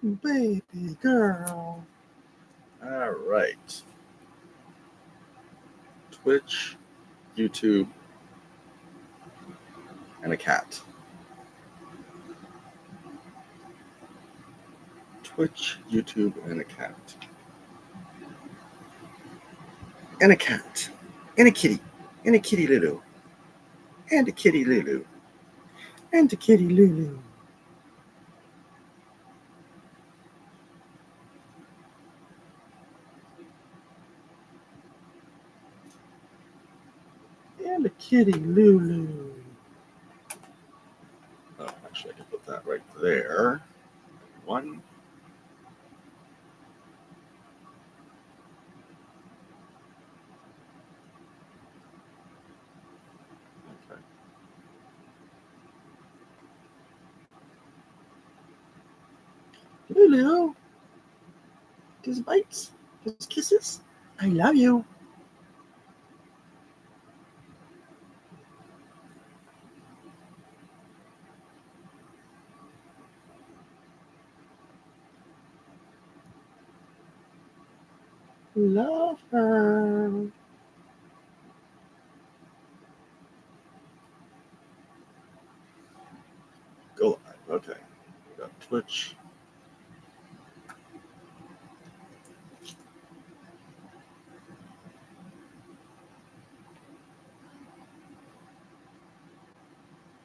Baby girl. All right. Twitch, YouTube, and a cat. Twitch, YouTube, and a cat. And a cat. And a kitty. And a kitty Lulu. And a kitty Lulu. And a kitty Lulu. And a kitty Lulu. Oh, actually, I can put that right there. One. Okay. Lulu. Just bites. Just kisses. I love you. Love her. Go live. Okay. We got Twitch.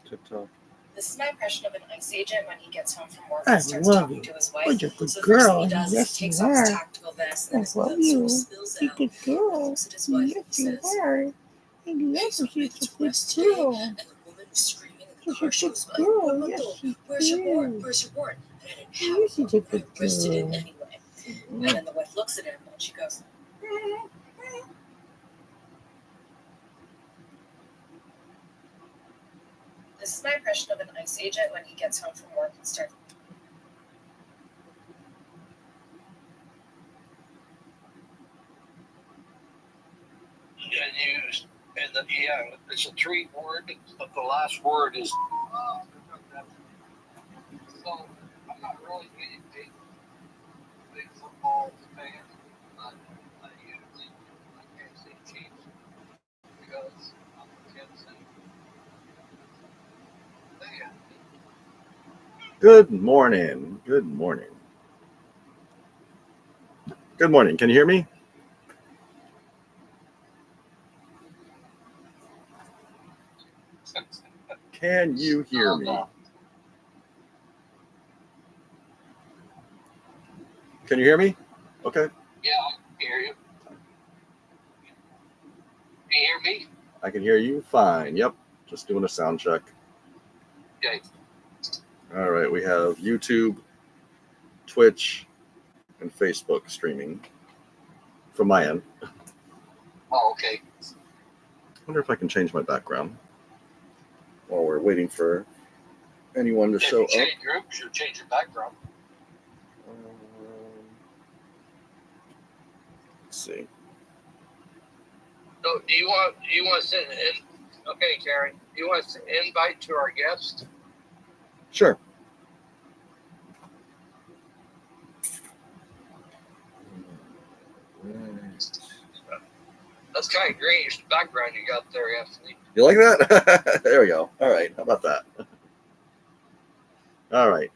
TikTok. This is my impression of an ICE agent when he gets home from work I and starts love talking you. to his wife. Oh, you're a good So the first girl. thing he does Yes, is he takes you off his are. tactical vest I and his love blood you. sort of spills You're a out. good He girl. looks at his wife Yes, and he you says, are. I love "Hey, you. so You're it's a good rest day," girl. and the woman was screaming in the You're car. a She good goes, girl. Yes, "Wendell, she where's your board? is. Where's your board?" And I didn't have Yes, a she's a board, good but I wristed it girl. anyway. And then the wife looks at him and she goes, "This is my impression of an ICE agent when he gets home from work and starts." It's a 3 word, but the last word is. So I'm not really getting big football fan, but I usually can't say Chiefs because I'm a Kansas City. Good morning. Good morning. Good morning. Can you hear me? Can you hear me? Can you hear me? Okay. Yeah, I can hear you. Can you hear me? I can hear you fine. Yep. Just doing a sound check. Okay. All right. We have YouTube, Twitch, and Facebook streaming from my end. Oh, okay. I wonder if I can change my background while we're waiting for anyone to If show you up. change groups, you change your background. Let's see. So, do you want to send in? Okay, Karen. Do you want to invite to our guest? Sure. That's kind of greenish background you got there, Anthony. You like that? There we go. All right. How about that? All right.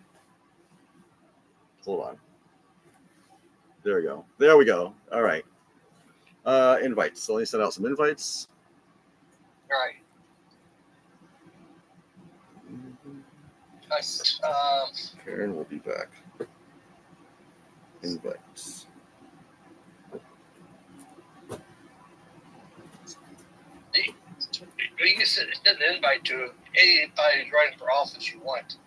Hold on. There we go. There we go. All right. Invites. So let me send out some invites. All right. Karen will be back. Invites. You can send an invite to anybody who's running for office you want.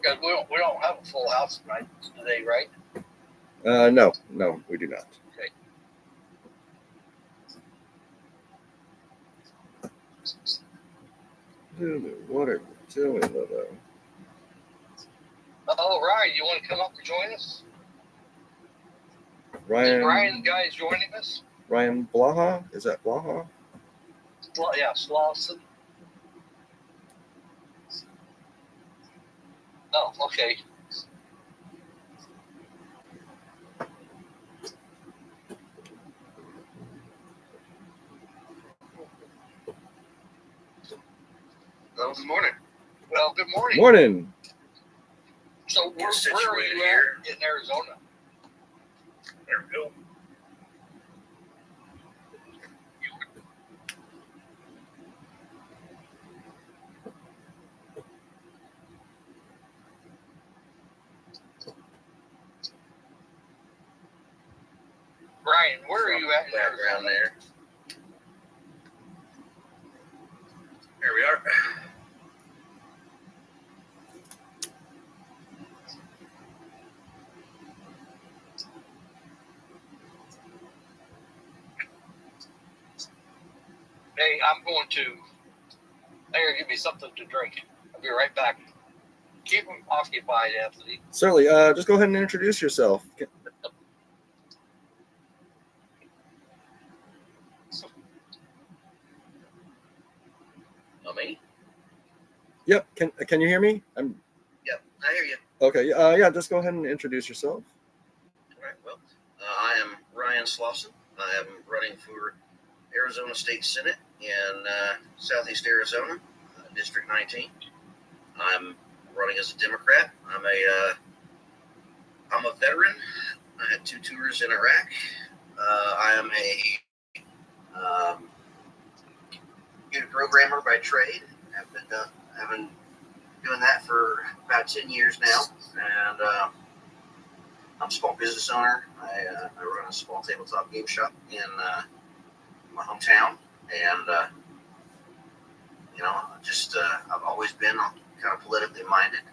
Because we don't have a full house tonight today, right? No, we do not. Okay. What are you doing, Lolo? Oh, Ryan, you want to come up and join us? Ryan. Is Ryan the guy is joining us? Ryan Blaha? Is that Blaha? Yeah, Slawson. Oh, okay. Well, good morning. Well, good morning. Morning. So where are Situated you here. at in Arizona? There we go. Brian, where are you at in Background Arizona? there. There we are. Hey, I'm going to. There, give me something to drink. I'll be right back. Keep them occupied, Anthony. Certainly. Just go ahead and introduce yourself. Oh, me? Yep. Can you hear me? Yep, I hear you. Okay. Yeah. Just go ahead and introduce yourself. All right, well, I am Ryan Slauson. I am running for Arizona State Senate in Southeast Arizona, District 19. I'm running as a Democrat. I'm a veteran. I had 2 tours in Iraq. I am a computer programmer by trade. I've been doing that for about 10 years now, and I'm a small business owner. I run a small tabletop game shop in my hometown, and I've always been kind of politically minded.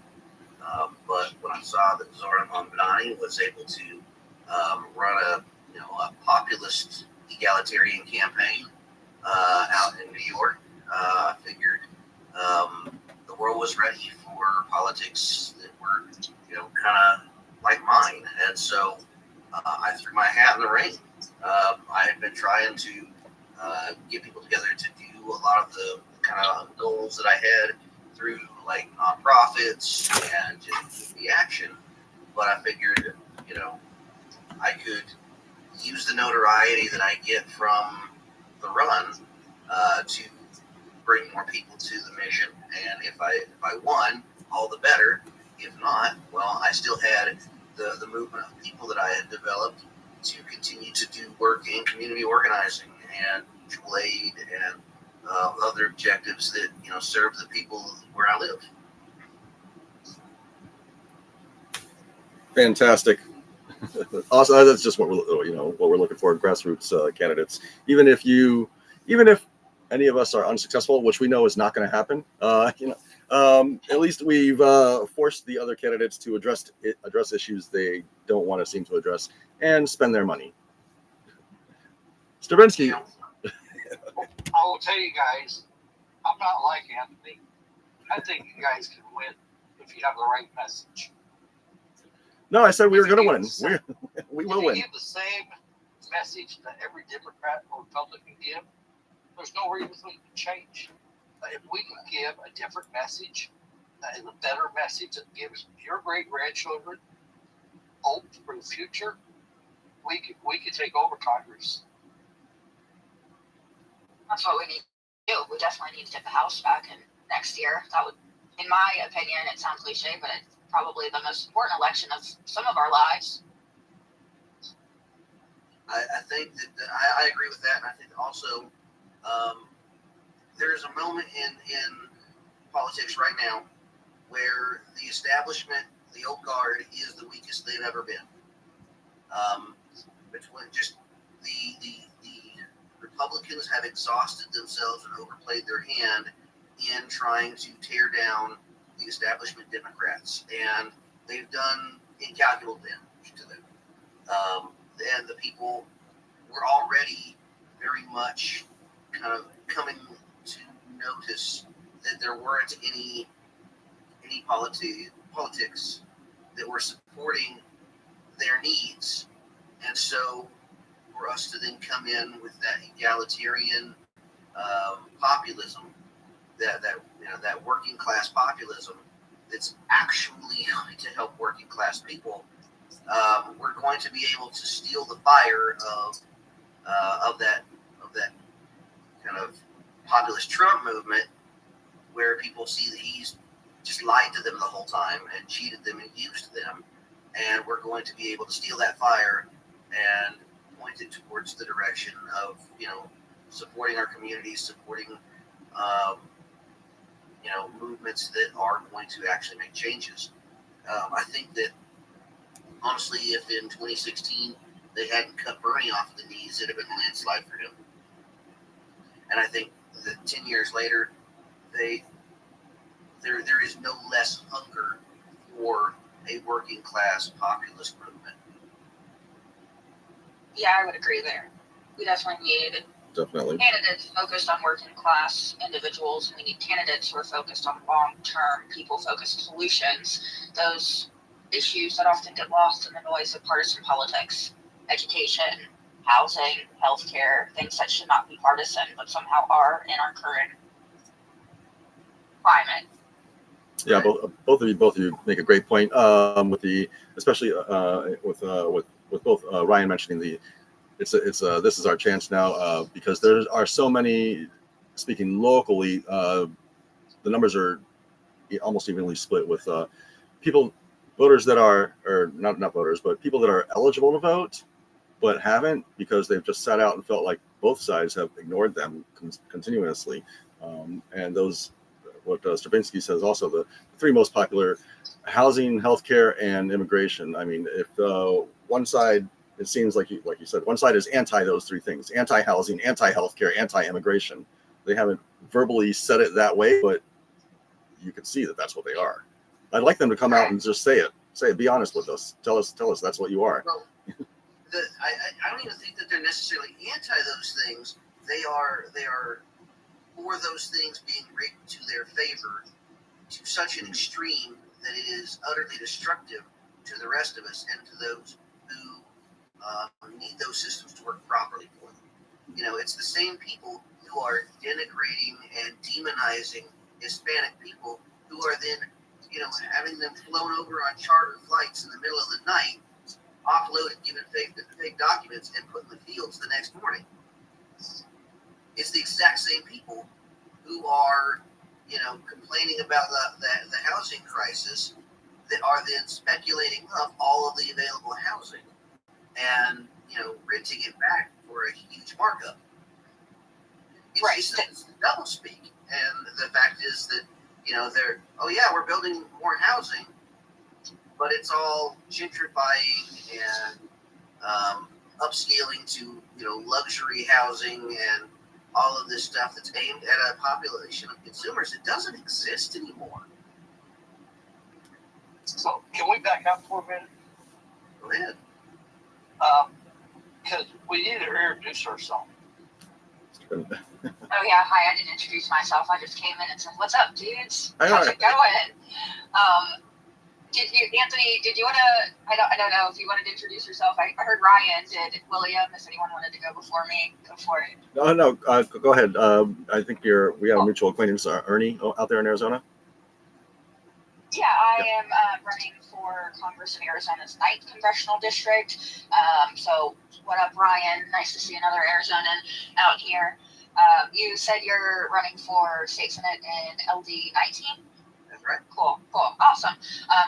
But when I saw that Zoran Mamdani was able to run a populist egalitarian campaign out in New York, I figured the world was ready for politics that were kind of like mine, and so I threw my hat in the ring. I had been trying to get people together to do a lot of the kind of goals that I had through like nonprofits and just the action, but I figured I could use the notoriety that I get from the run to bring more people to the mission. And if I won, all the better. If not, well, I still had the movement of people that I had developed to continue to do work in community organizing and mutual aid and other objectives that serve the people where I live. Fantastic. Also, that's just what we're looking for in grassroots candidates. Even if any of us are unsuccessful, which we know is not going to happen, at least we've forced the other candidates to address issues they don't want to seem to address and spend their money. Stravinsky. I will tell you guys, I'm not like Anthony. I think you guys can win if you have the right message. No, I said we were going to win. We will If you win. give the same message that every Democrat or Republican give, there's no reason we can change. But if we can give a different message, that is a better message that gives your great grandchildren hope for the future, we could take over Congress. That's what we need to do. We definitely need to get the House back in next year. That would, in my opinion, it sounds cliche, but it's probably the most important election of some of our lives. I think that I agree with that, and I think also there's a moment in politics right now where the establishment, the old guard, is the weakest they've ever been. Between just the Republicans have exhausted themselves and overplayed their hand in trying to tear down the establishment Democrats, and they've done incalculable damage to them. And the people were already very much kind of coming to notice that there weren't any politics that were supporting their needs, and so for us to then come in with that egalitarian populism, that working class populism that's actually going to help working class people, we're going to be able to steal the fire of that kind of populist Trump movement where people see that he's just lied to them the whole time and cheated them and used them. And we're going to be able to steal that fire and point it towards the direction of, supporting our communities, supporting, movements that are going to actually make changes. I think that, honestly, if in 2016 they hadn't cut Bernie off the knees, it'd have been a landslide for him. And I think that 10 years later, there is no less hunger for a working class populist movement. Yeah, I would agree there. We definitely need Definitely. candidates focused on working class individuals. We need candidates who are focused on long-term, people-focused solutions. Those issues that often get lost in the noise of partisan politics, education, housing, healthcare, things that should not be partisan, but somehow are in our current climate. Yeah, both of you make a great point. Especially with both Ryan mentioning this is our chance now because there are so many. Speaking locally, the numbers are almost evenly split with voters that are, or not voters, but people that are eligible to vote but haven't because they've just sat out and felt like both sides have ignored them continuously. And those, what Stravinsky says also, the three most popular: housing, healthcare, and immigration. I mean, if one side, it seems like you said, one side is anti those three things: anti-housing, anti-healthcare, anti-immigration. They haven't verbally said it that way, but you can see that that's what they are. I'd like them to come out and just say it. Be honest with us. Tell us that's what you are. Well, I don't even think that they're necessarily anti those things. They are for those things being rigged to their favor to such an extreme that it is utterly destructive to the rest of us and to those who need those systems to work properly for them. It's the same people who are denigrating and demonizing Hispanic people who are then, having them flown over on charter flights in the middle of the night, offloaded, given fake documents, and put in the fields the next morning. It's the exact same people who are, complaining about the housing crisis that are then speculating up all of the available housing and, renting it back for a huge markup. It's just double speak. And the fact is that, we're building more housing, but it's all gentrifying and upscaling to, luxury housing and all of this stuff that's aimed at a population of consumers that doesn't exist anymore. So can we back up for a minute? Go ahead. Because we need to introduce ourselves. Oh yeah, hi. I didn't introduce myself. I just came in and said, "What's up, dudes? I know. How's it going?" Anthony? Did you want to? I don't know if you wanted to introduce yourself. I heard Ryan did. William, if anyone wanted to go before me, go for it. No. Go ahead. I think we have a mutual acquaintance, Ernie, out there in Arizona. Yeah, I am running for Congress in Arizona's 9th Congressional District. So what up, Ryan? Nice to see another Arizonan out here. You said you're running for State Senate in LD 19? That's right. Cool, awesome.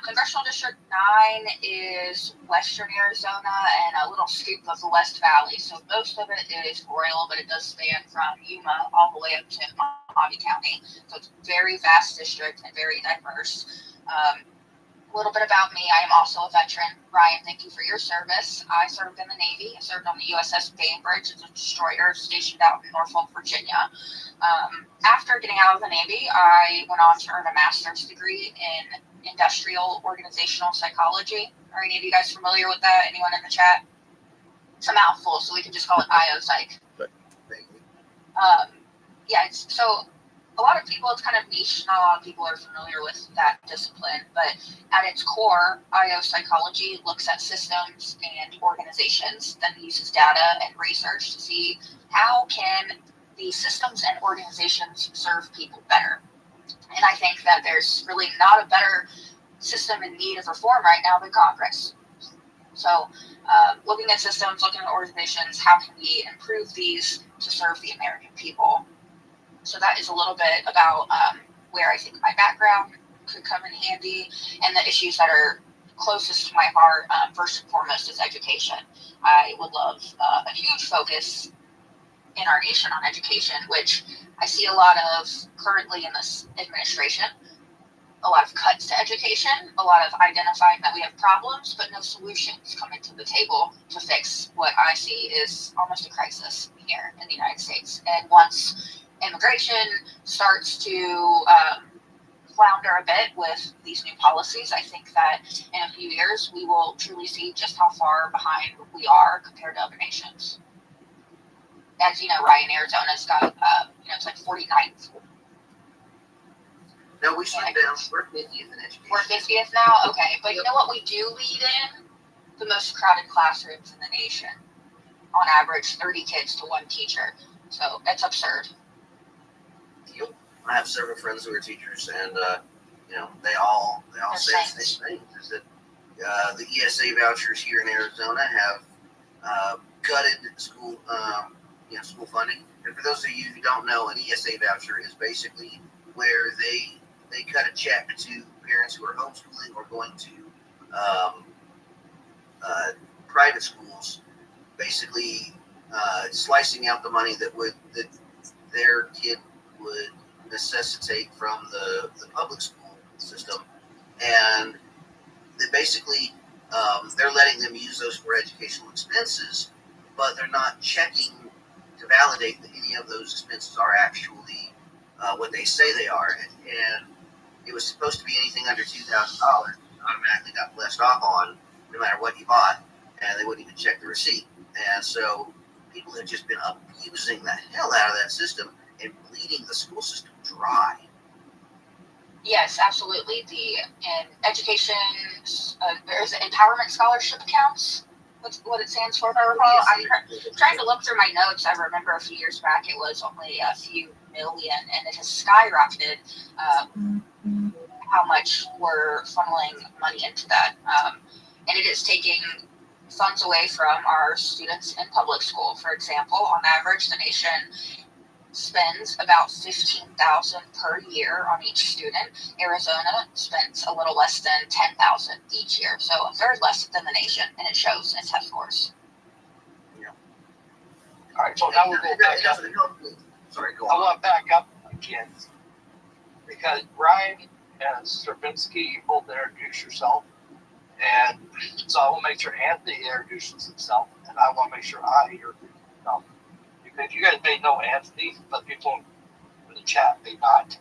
Congressional District 9 is western Arizona and a little scoop of the West Valley. So most of it is rural, but it does span from Yuma all the way up to Mojave County. So it's a very vast district and very diverse. A little bit about me. I am also a veteran. Ryan, thank you for your service. I served in the Navy. I served on the USS Bainbridge. It's a destroyer stationed out in Norfolk, Virginia. After getting out of the Navy, I went on to earn a master's degree in industrial organizational psychology. Are any of you guys familiar with that? Anyone in the chat? It's a mouthful, so we can just call it IO Psych. So a lot of people, it's kind of niche. Not a lot of people are familiar with that discipline, but at its core, IO psychology looks at systems and organizations, then uses data and research to see how can the systems and organizations serve people better. And I think that there's really not a better system in need of reform right now than Congress. So looking at systems, looking at organizations, how can we improve these to serve the American people? So that is a little bit about where I think my background could come in handy, and the issues that are closest to my heart, first and foremost, is education. I would love a huge focus in our nation on education, which I see a lot of currently in this administration. A lot of cuts to education, a lot of identifying that we have problems, but no solutions coming to the table to fix what I see is almost a crisis here in the United States. And once immigration starts to flounder a bit with these new policies, I think that in a few years we will truly see just how far behind we are compared to other nations. As you know, Ryan, Arizona's got, it's like 49th. No, we should down. We're 50th in education. We're 50th now? Okay. But you know what we do lead in? The most crowded classrooms in the nation. On average, 30 kids to one teacher. So it's absurd. Yep. I have several friends who are teachers, and they all say the same thing. Is that the ESA vouchers here in Arizona have gutted school school funding. And for those of you who don't know, an ESA voucher is basically where they cut a check to parents who are homeschooling or going to private schools, basically slicing out the money that their kid would necessitate from the public school system, and they basically they're letting them use those for educational expenses, but they're not checking to validate that any of those expenses are actually what they say they are, and it was supposed to be anything under $2,000 automatically got blessed off on no matter what you bought, and they wouldn't even check the receipt. And so people have just been abusing the hell out of that system and bleeding the school system dry. Yes, absolutely. In education, there's empowerment scholarship accounts. What's what it stands for, if I recall. I'm trying to look through my notes. I remember a few years back it was only a few million, and it has skyrocketed how much we're funneling money into that. And it is taking funds away from our students in public school. For example, on average, the nation spends about $15,000 per year on each student. Arizona spends a little less than $10,000 each year, so a third less than the nation, and it shows in test scores. All right, so now we'll go back up. Sorry, go I on. want to back up again because Ryan and Stravinsky, you both introduce yourself, and so I will make sure Anthony introduces himself, and I want to make sure I hear himself. Because you guys may know Anthony, but people in the chat may not.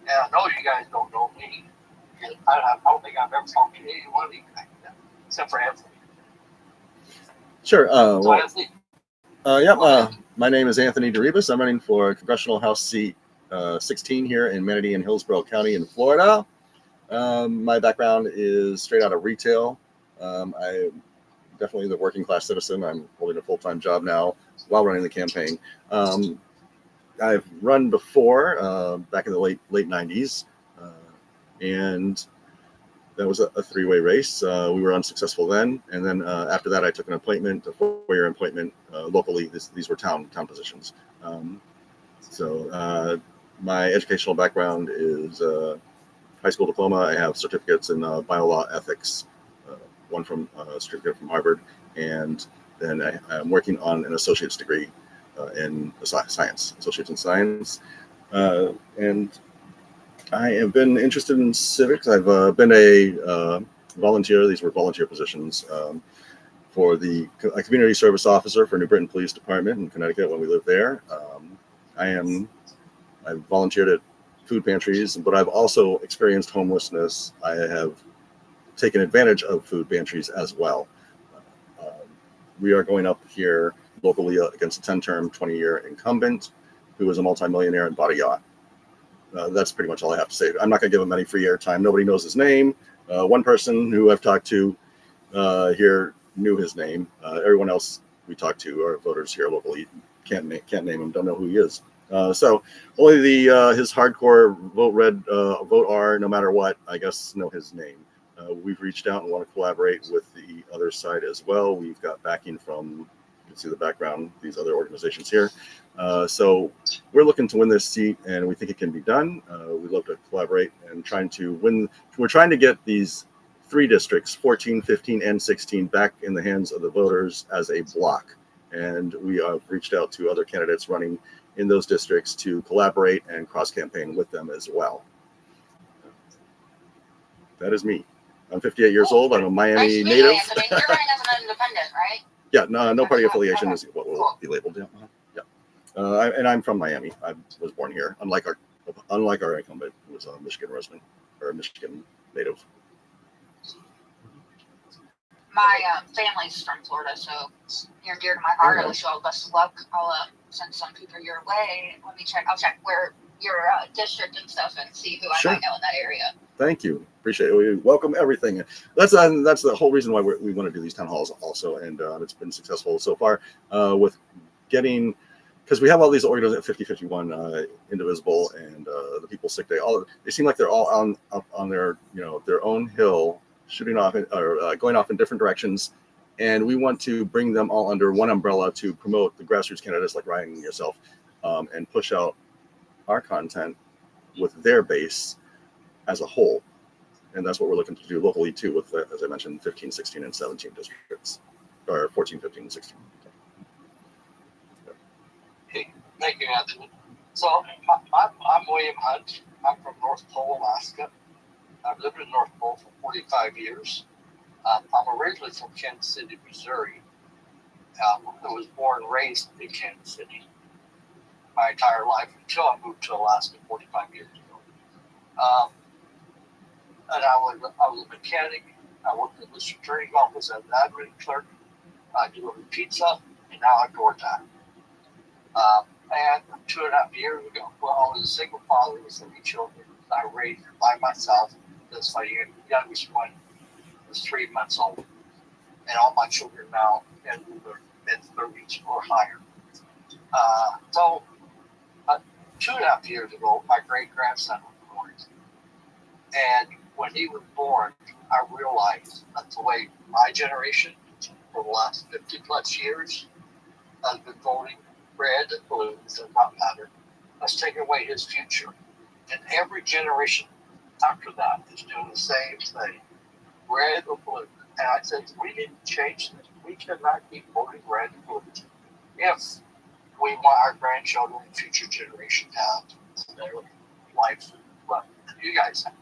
And I know you guys don't know me. I don't think I've ever talked to anyone of you guys except for Anthony. Sure. So Anthony, My name is Anthony DeRibas. I'm running for Congressional House seat 16 here in Manatee and Hillsborough County in Florida. My background is straight out of retail. I'm definitely the working class citizen. I'm holding a full-time job now while running the campaign. I've run before back in the late 90s, and that was a three-way race. We were unsuccessful then, and then after that, I took an appointment, a 4-year appointment locally. These were town positions. So my educational background is high school diploma. I have certificates in biolaw ethics, one from certificate from Harvard, and then I'm working on an associate's degree in science, associates in science, and I have been interested in civics. I've been a volunteer. These were volunteer positions for the community service officer for New Britain Police Department in Connecticut when we lived there. I volunteered at food pantries, but I've also experienced homelessness. I have taken advantage of food pantries as well. We are going up here locally against a 10-term, 20-year incumbent who is a multimillionaire and bought a yacht. That's pretty much all I have to say. I'm not going to give him any free airtime. Nobody knows his name. One person who I've talked to here knew his name. Everyone else we talked to are voters here locally. Can't name him. Don't know who he is. So only his hardcore vote red, vote R, no matter what, I guess, know his name. We've reached out and want to collaborate with the other side as well. We've got backing from, you can see the background, these other organizations here. So we're looking to win this seat, and we think it can be done. We'd love to collaborate and trying to win. We're trying to get these 3 districts, 14, 15, and 16, back in the hands of the voters as a block. And we have reached out to other candidates running in those districts to collaborate and cross-campaign with them as well. That is me. I'm 58 years old. I'm a Miami Nice to meet you, native. Anthony. You're running as an independent, right? Yeah, no party affiliation is what will be labeled. Yeah. And I'm from Miami. I was born here, unlike our incumbent, who was a Michigan resident or a Michigan native. My family's from Florida, so it's near and dear to my heart. I wish you all the best of luck. I'll send some people your way. Let me check. I'll check where your district and stuff and see who I might know in that area. Thank you. Appreciate it. We welcome everything. That's the whole reason why we want to do these town halls also, and it's been successful so far with getting, because we have all these organizations at 5051, Indivisible, and the People Sick Day. They seem like they're all up on their their own hill, shooting off or going off in different directions, and we want to bring them all under one umbrella to promote the grassroots candidates like Ryan and yourself, and push out our content with their base as a whole. And that's what we're looking to do locally too, with, as I mentioned, 15, 16, and 17 districts, or 14, 15, and 16. Hey, thank you, Anthony. So I'm William Hunt. I'm from North Pole, Alaska. I've lived in North Pole for 45 years. I'm originally from Kansas City, Missouri. I was born and raised in Kansas City my entire life until I moved to Alaska 45 years ago. And I was a mechanic. I worked in the district attorney's office as an admin clerk. I delivered pizza, and now I DoorDash. And 2.5 years ago, well, I was a single father with 3 children. I raised by myself. This my youngest one was 3 months old, and all my children now in their mid-30s or higher. So 2.5 years ago, my great grandson was born, and when he was born, I realized that the way my generation for the last 50 plus years has been voting red and blue, does not matter. Let's take away his future. And every generation after that is doing the same thing, red or blue. And I said, we need to change this. We cannot keep voting red and blue if we want our grandchildren and future generation to have their life what you guys have.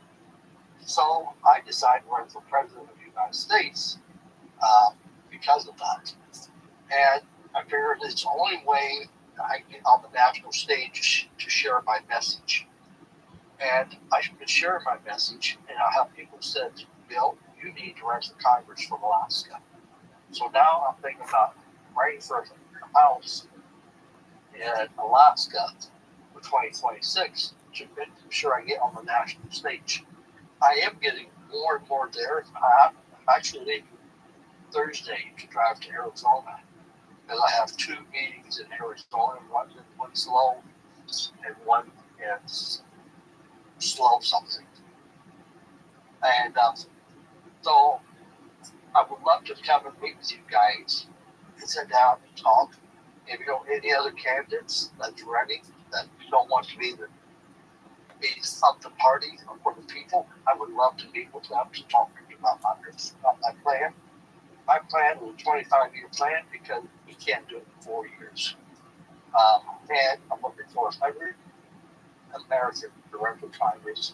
So I decided to run for president of the United States because of that. And I figured it's the only way I can get on the national stage to share my message. And I've been sharing my message, and I have people said, Bill, you need to run for Congress from Alaska. So now I'm thinking about running for a house in Alaska for 2026 to make sure I get on the national stage. I am getting more and more there. I'm actually leaving Thursday to drive to Arizona because I have 2 meetings in Arizona. One's low and one is slow something. And so I would love to come and meet with you guys and sit down and talk. If you know any other candidates that's running that don't want to be of the party or for the people, I would love to meet with them to talk to me about my plan. My plan is a 25-year plan because we can't do it in 4 years. And I'm looking for 100 Americans to run for Congress.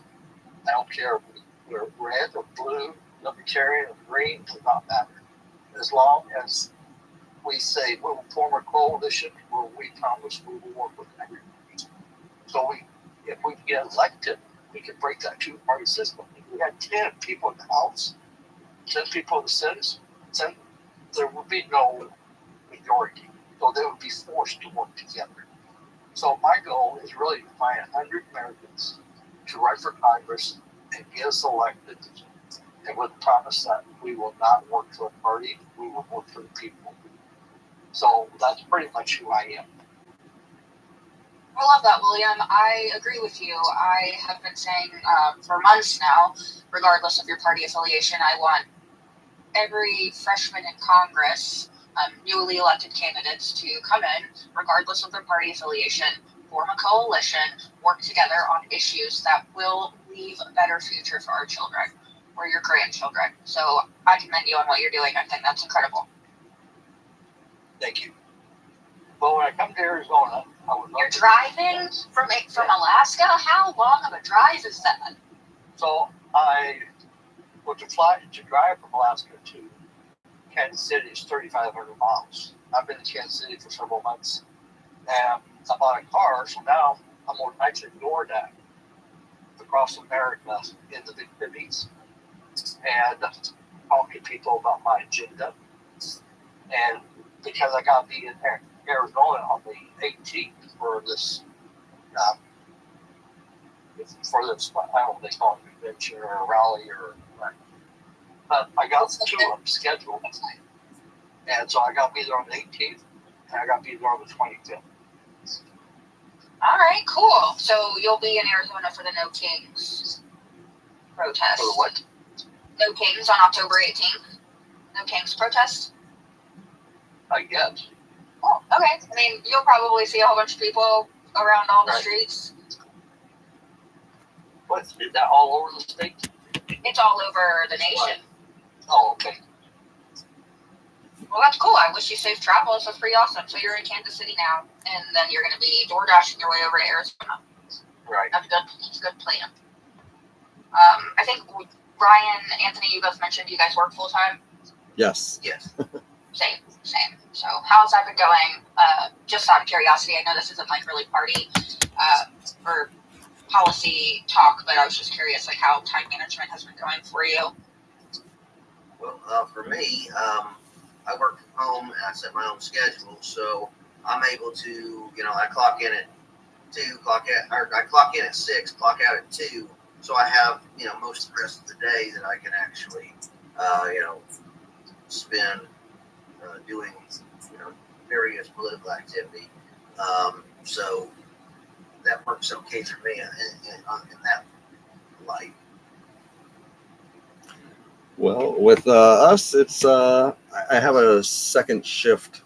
I don't care if we're red or blue, libertarian or green, does not matter. As long as we say we'll form a coalition where we promise we will work with everybody. So if we get elected, we can break that 2-party system. If we had 10 people in the House, 10 people in the Senate, there would be no majority. So they would be forced to work together. So my goal is really to find 100 Americans to run for Congress and get us elected, and with the promise that we will not work for a party, we will work for the people. So that's pretty much who I am. I love that, William. I agree with you. I have been saying for months now, regardless of your party affiliation, I want every freshman in Congress newly elected candidates to come in, regardless of their party affiliation, form a coalition, work together on issues that will leave a better future for our children or your grandchildren. So I commend you on what you're doing. I think that's incredible. Thank you. But when I come to Arizona, I would love You're to- driving from Alaska? How long of a drive is that? So I would to drive from Alaska to Kansas City is 3,500 miles. I've been to Kansas City for several months, and I bought a car, so now I'm on actually DoorDash across America in the big cities and talking to people about my agenda. And because I got to be in Arizona on the 18th for this, I don't know if they call it a convention or a rally or what. But I got two of them scheduled. And so I got to be there on the 18th and I got to be there on the 25th. All right, cool. So you'll be in Arizona for the No Kings protest. For what? No Kings on October 18th. No Kings protest. I guess. Oh, okay. I mean, you'll probably see a whole bunch of people around all the Right. streets. What? Is that all over the state? It's all over the nation. Oh, okay. Well, that's cool. I wish you safe travels. That's pretty awesome. So you're in Kansas City now, and then you're going to be door dashing your way over to Arizona. Right. That's good. That's a good plan. I think Ryan, Anthony, you both mentioned you guys work full time. Yes. Yes. Same. So how's that been going? Just out of curiosity, I know this isn't like really party or policy talk, but I was just curious, like how time management has been going for you. Well, for me, I work from home and I set my own schedule, so I'm able to, I clock in at 2, I clock in at 6, clock out at 2, so I have, most of the rest of the day that I can actually, spend doing, various political activity. So that works okay for me in that light. Well, with us, it's I have a second shift,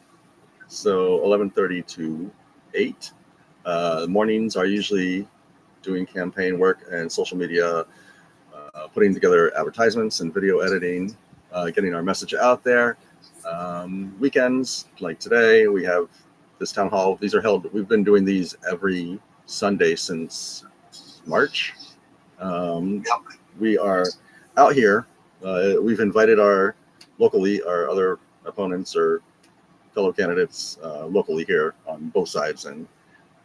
so 11:30 to 8. Mornings are usually doing campaign work and social media, putting together advertisements and video editing, getting our message out there. Weekends, like today, we have this town hall. These are held. We've been doing these every Sunday since March. We are out here. We've invited our other opponents or fellow candidates locally here on both sides. And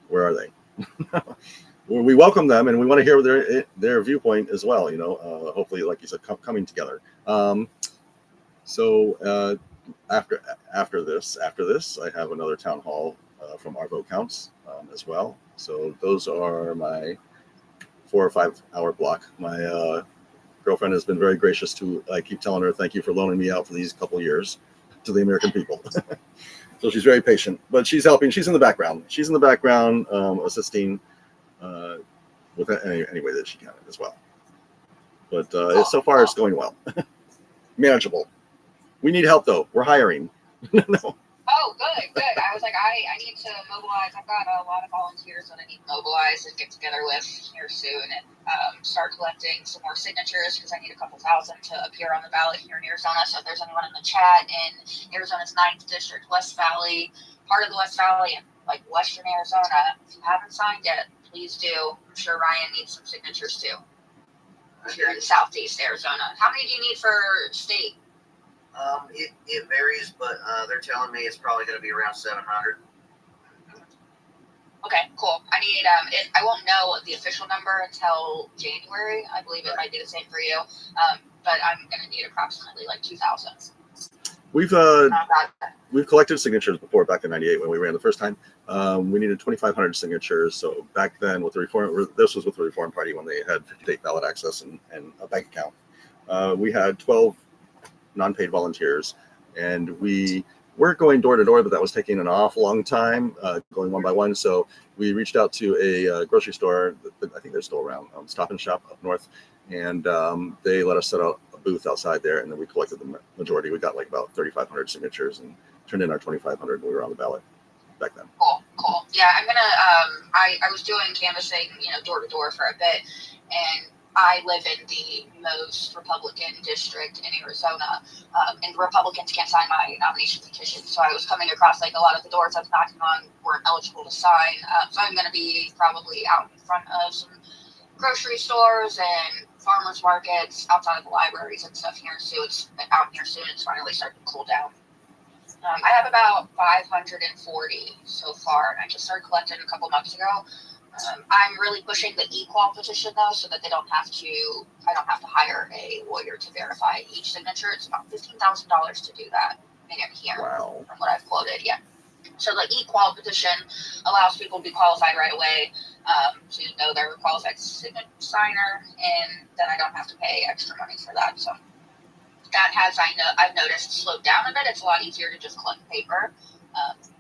where are they? We welcome them, and we want to hear their viewpoint as well. Hopefully, like you said, coming together. So after this, I have another town hall from our vote counts as well. So those are my 4 or 5 hour block. My girlfriend has been very gracious I keep telling her, thank you for loaning me out for these couple years to the American people. So she's very patient, but she's helping. She's in the background. She's in the background assisting with any way that she can as well. But so far it's going well. Manageable. We need help though. We're hiring. No. Oh, good. I was like, I need to mobilize. I've got a lot of volunteers that I need to mobilize and get together with here soon and start collecting some more signatures because I need a couple thousand to appear on the ballot here in Arizona. So if there's anyone in the chat in Arizona's 9th District, West Valley, part of the West Valley, and like Western Arizona, if you haven't signed yet, please do. I'm sure Ryan needs some signatures too. If you're in Southeast Arizona. How many do you need for state? It varies, but they're telling me it's probably going to be around 700. Okay, cool. I need I won't know the official number until January. I believe it might be the same for you. But I'm going to need approximately like 2,000. We've collected signatures before, back in '98 when we ran the first time. We needed 2,500 signatures. So back then, with the this was with the Reform Party when they had 50-day ballot access and a bank account. We had 12 non-paid volunteers, and we weren't going door to door, but that was taking an awful long time, going one by one. So we reached out to a grocery store that I think they're still around, Stop and Shop up north, and they let us set out a booth outside there, and then we collected the majority. We got like about 3,500 signatures, and turned in our 2,500 when we were on the ballot back then. Cool. Yeah, I'm gonna. I was doing canvassing, door to door for a bit, and I live in the most Republican district in Arizona, and Republicans can't sign my nomination petition. So I was coming across like a lot of the doors I was knocking on weren't eligible to sign. So I'm going to be probably out in front of some grocery stores and farmers markets outside of the libraries and stuff here. So it's out here soon. It's finally starting to cool down. I have about 540 so far, and I just started collecting a couple months ago. I'm really pushing the e-qual petition though, so that I don't have to hire a lawyer to verify each signature. It's about $15,000 to do that here. Wow. From what I've quoted, yeah. So the e-qual petition allows people to be qualified right away, to know they're a qualified signer, and then I don't have to pay extra money for that. So that has, I've noticed, slowed down a bit. It's a lot easier to just collect paper,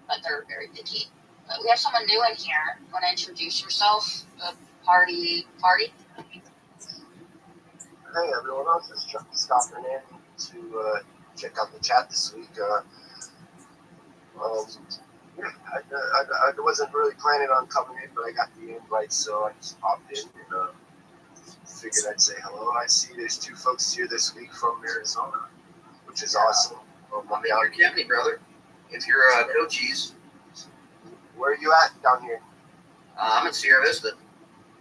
but they're very picky. But we have someone new in here. You want to introduce yourself? Party? Hey everyone else, it's Chuck stopping in to check out the chat this week. I wasn't really planning on coming in, but I got the invite, so I just popped in and figured I'd say hello. I see there's 2 folks here this week from Arizona, which is awesome. I'm in your county, brother. If you're Cochise, Where are you at down here? I'm in Sierra Vista.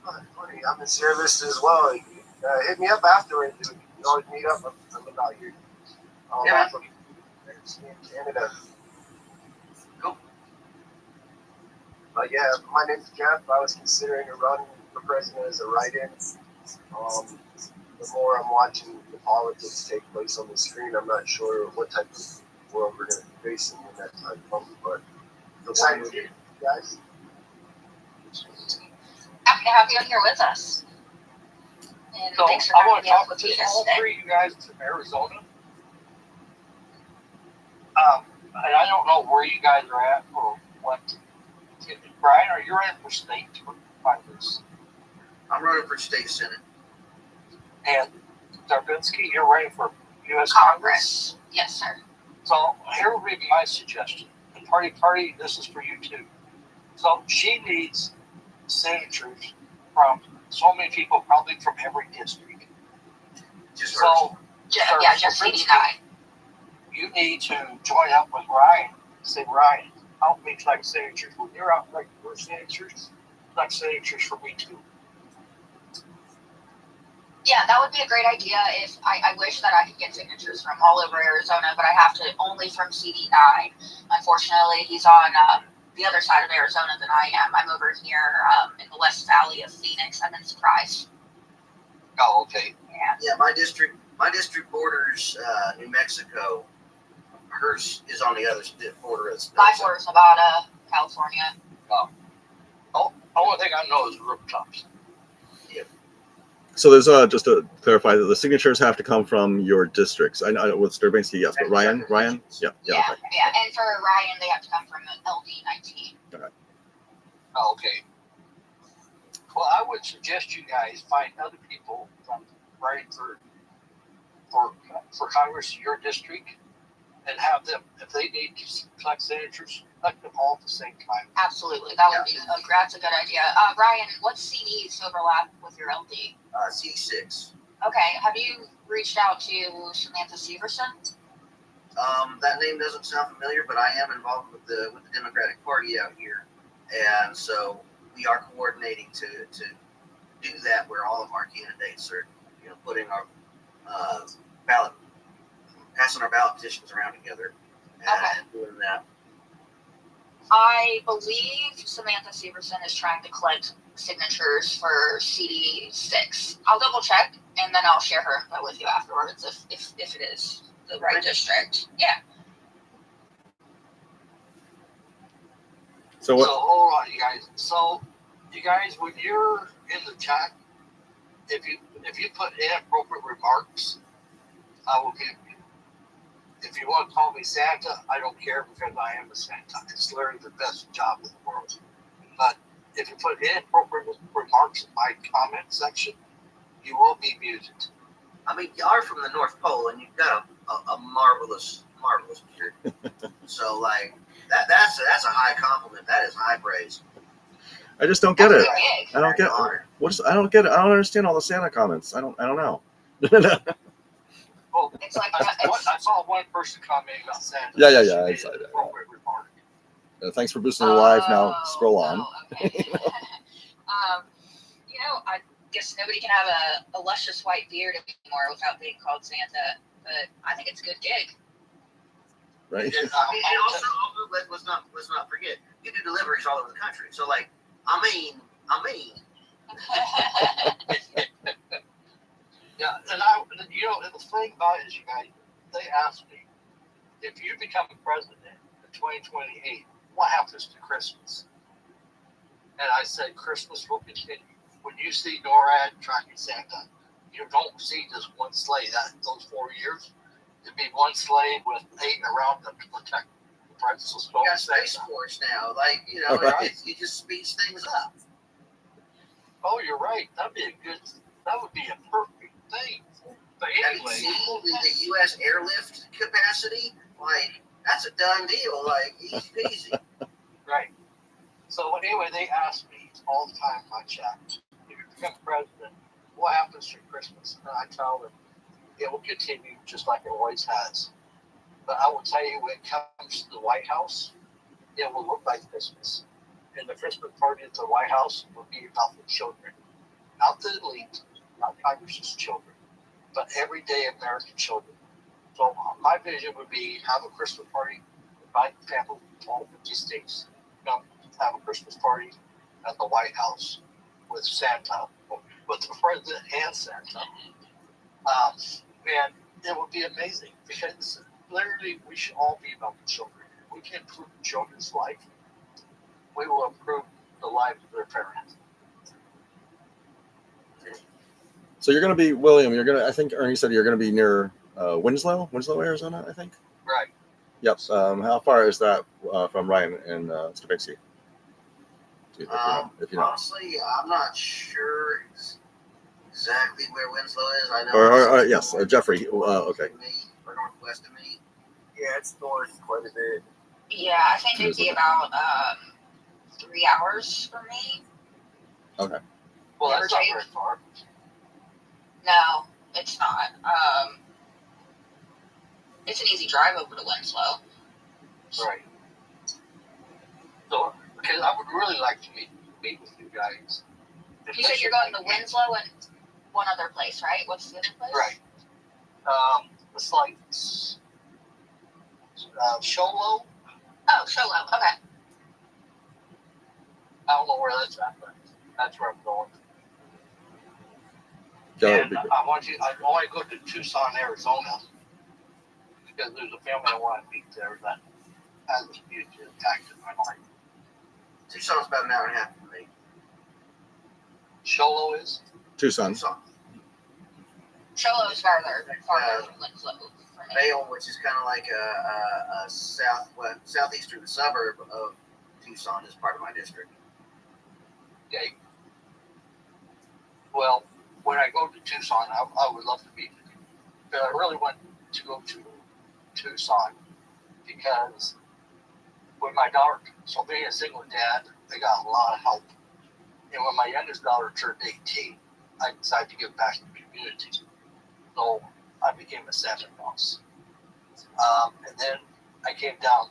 Oh, funny. I'm in Sierra Vista as well. Hit me up afterwards. We can always meet up. I'm about here. Yeah. I'm from Canada. Cool. Yeah, my name's Jeff. I was considering a run for president as a write-in. The more I'm watching the politics take place on the screen, I'm not sure what type of world we're going to be facing when that time comes. But excited to you guys. Happy to have you here with us. And So thanks for I want coming to in talk with to me all today. three of you guys from Arizona. And I don't know where you guys are at or what. Brian, are you running for state or Congress? I'm running for state senate. And Darbinsky, you're running for U.S. Congress. Yes, sir. So here would be my suggestion. And party, this is for you too. So she needs signatures from so many people, probably from every district. Just So Yeah, just CD9. you need to join up with Ryan. Say, Ryan, help me collect signatures. When you're out collecting your signatures, collect signatures for me too. Yeah, that would be a great idea. If I wish that I could get signatures from all over Arizona, but I have to only from CD9. Unfortunately, he's on the other side of Arizona than I am. I'm over here in the West Valley of Phoenix. I'm in Surprise. Oh, okay. Yeah, my district borders New Mexico. Hers is on the other border. My borders Nevada, California. Only thing I know is rooftops. So there's just to clarify that the signatures have to come from your districts. I know with Sturbanski, yes, but Ryan, yeah, okay. Yeah, and for Ryan, they have to come from LD19. Oh, okay. Well, I would suggest you guys find other people from running for Congress in your district and have them, if they need to collect signatures, collect them all at the same time. Absolutely, that would be that's a good idea. Ryan, what CDs overlap with your LD? C6. Okay, have you reached out to Samantha Severson? That name doesn't sound familiar, but I am involved with the Democratic Party out here, and so we are coordinating to do that where all of our candidates are, putting our passing our ballot petitions around together and doing that. I believe Samantha Severson is trying to collect signatures for CD6. I'll double check and then I'll share her info with you afterwards if it is the right district. Yeah. So what? So hold on, you guys. So you guys, when you're in the chat, if you put inappropriate remarks, I will give you. If you want to call me Santa, I don't care because I am a Santa. It's literally the best job in the world. But if you put inappropriate remarks in my comment section, you will be muted. I mean, you are from the North Pole, and you've got a marvelous marvelous beard. So like that's a high compliment. That is high praise. I just don't get it. Big. I don't get Honored. I don't get it. I don't understand all the Santa comments. I don't know. Well, It's like I saw one person commenting about Santa. Yeah. She I made saw an that. appropriate remark. Thanks for boosting the live. Now Oh, scroll on. oh, okay. I guess nobody can have a luscious white beard anymore without being called Santa. But I think it's a good gig. Right. And also let's not forget you do deliveries all over the country. So like I mean Yeah, and the thing about it is, you guys, they asked me, if you become president in 2028, what happens to Christmas? And I said, Christmas will continue. When you see NORAD tracking Santa, you don't see just one sleigh. Those 4 years, it'd be one sleigh with 8 around them to protect the president's we got Space Force now. Like Right. it just speeds things up. Oh, you're right. That would be a perfect thing. But Have you anyway, seen the U.S. airlift capacity? Like that's a done deal. Like easy peasy. right. So anyway, they ask me all the time in my chat, if you become president, what happens to Christmas? And I tell them, it will continue just like it always has. But I will tell you, when it comes to the White House, it will look like Christmas. And the Christmas party at the White House will be about the children. Not the elite, not Congress's children, but everyday American children. So my vision would be have a Christmas party, invite families from all 50 states, come have a Christmas party at the White House with Santa, with the president and Santa. And it would be amazing because literally we should all be about the children. If we can improve children's life, we will improve the lives of their parents. So you're going to be William. I think Ernie said you're going to be near Winslow, Arizona. I think. Right. Yep. How far is that from Ryan and Stravinsky? If you know. Honestly, I'm not sure exactly where Winslow is. I know. Or yes, Jeffrey. Okay. Or northwest of me. Yeah, it's north quite a bit. Yeah, I think it'd be about 3 hours for me. Well, Never that's not take- very far. No, it's not. It's an easy drive over to Winslow. Right. So, because I would really like to meet with you guys. You said you're going to Winslow and one other place, right? What's the other place? Right. It's like Sholo. Oh, Sholo. Okay. I don't know where that's at, but that's where I'm going. That would And be good. I want to go to Tucson, Arizona, because there's a family I want to meet there that has a huge impact in my life. Tucson's about an hour and a half from me. Sholo is? Tucson. Tucson. Sholo is farther from Winslow for me. Vale, which is kind of like a southeastern suburb of Tucson, is part of my district. Okay. Well, when I go to Tucson, I would love to meet with you. But I really want to go to Tucson because when my daughter, so being a single dad, I got a lot of help. And when my youngest daughter turned 18, I decided to give back to the community. So I became a Santa Claus. And then I came down,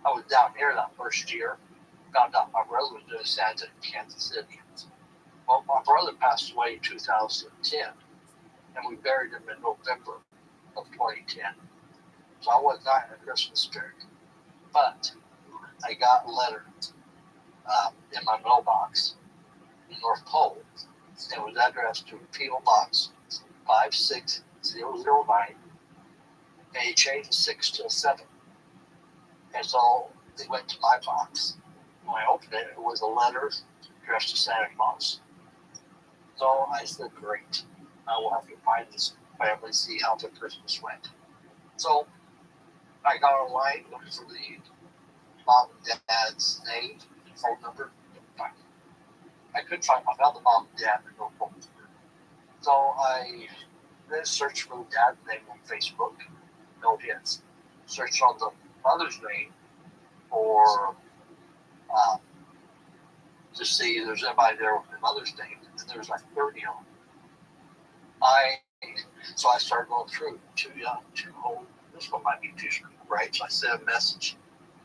I was down here that first year, found out my brother was doing Santa in Kansas City. Well, my brother passed away in 2010, and we buried him in November of 2010. So I was not in the Christmas spirit. But I got a letter in my mailbox in North Pole, and it was addressed to P.O. Box 56009, and he changed the 6 to a 7. And so they went to my box. When I opened it, it was a letter addressed to Santa Claus. So I said, great. I will have to find this family, see how the Christmas went. So I got online, looking for the mom and dad's name and phone number. I couldn't find, I found the mom and dad, but no phone number. So I then searched for the dad's name on Facebook, no hits. Searched on the mother's name for to see if there's anybody there with the mother's name, and there's like 30 of them. So I started going through, too young, too old. This one might be too small, right? So I sent a message.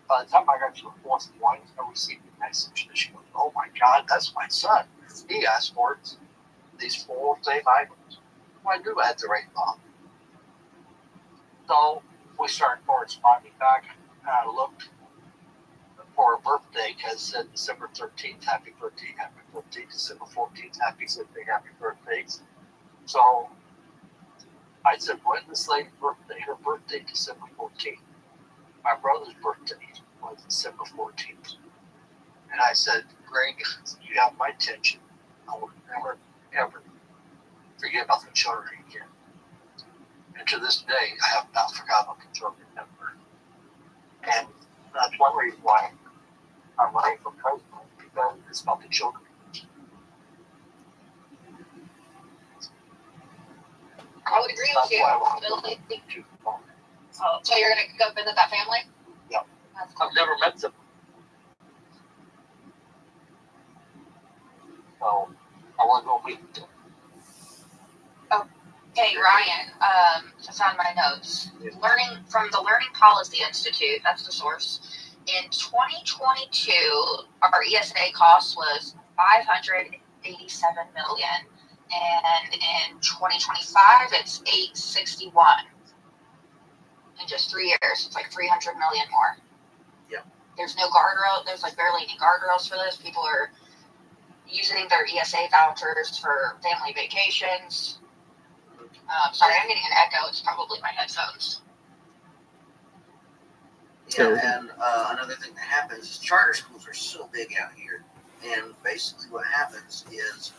By the time I got to the fourth one, I received a message, and she goes, "Oh my God, that's my son. He asked for it. These 4 same items." Well, I knew I had the right mom. So we started corresponding back, and I looked for a birthday because it said December 13th, happy birthday, happy birthday. December 14th, happy birthday, happy birthday. So I said, "When this lady's birthday? Her birthday, December 14th. My brother's birthday was December 14th. And I said, Greg, you have my attention. I will never, ever forget about the children again." And to this day, I have not forgotten about the children ever. And that's one reason why I'm running for president, because it's about the children. I would agree with That's you. why I want Billy. to. So you're gonna go visit that family? Yeah. That's cool. I've never met them. So I want to go meet them. Hey Ryan, just on my notes. Learning from the Learning Policy Institute, that's the source. In 2022, our ESA cost was $587 million, and in 2025, it's $861. In just 3 years, it's like $300 million more. Yep. There's no guardrail. There's like barely any guardrails for this. People are using their ESA vouchers for family vacations. Sorry, I'm getting an echo. It's probably my headphones. Yeah, and another thing that happens is charter schools are so big out here, and basically what happens is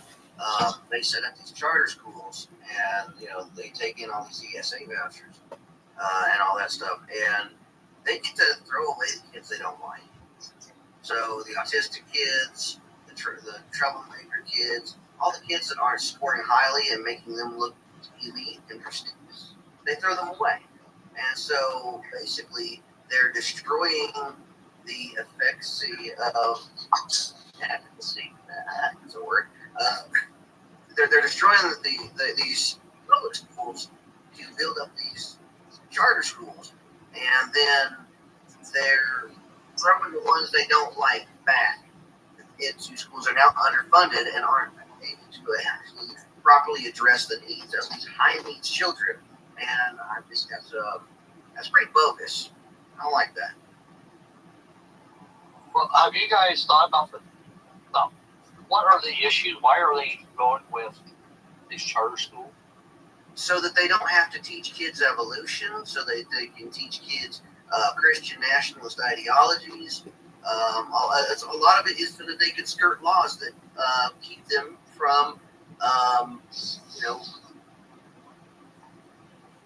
they set up these charter schools, and they take in all these ESA vouchers and all that stuff, and they get to throw away the kids they don't like. So the autistic kids, the troublemaker kids, all the kids that aren't scoring highly and making them look elite and prestigious, they throw them away. And so basically they're destroying the efficacy of efficacy. That's a word. They're destroying these public schools to build up these charter schools, and then they're throwing the ones they don't like back. Into schools are now underfunded and aren't able to actually properly address the needs of these high needs children, and I think that's pretty bogus. I don't like that. Well, have you guys thought about what are the issues? Why are they going with these charter schools? So that they don't have to teach kids evolution, so they can teach kids Christian nationalist ideologies. A lot of it is so that they can skirt laws that keep them from,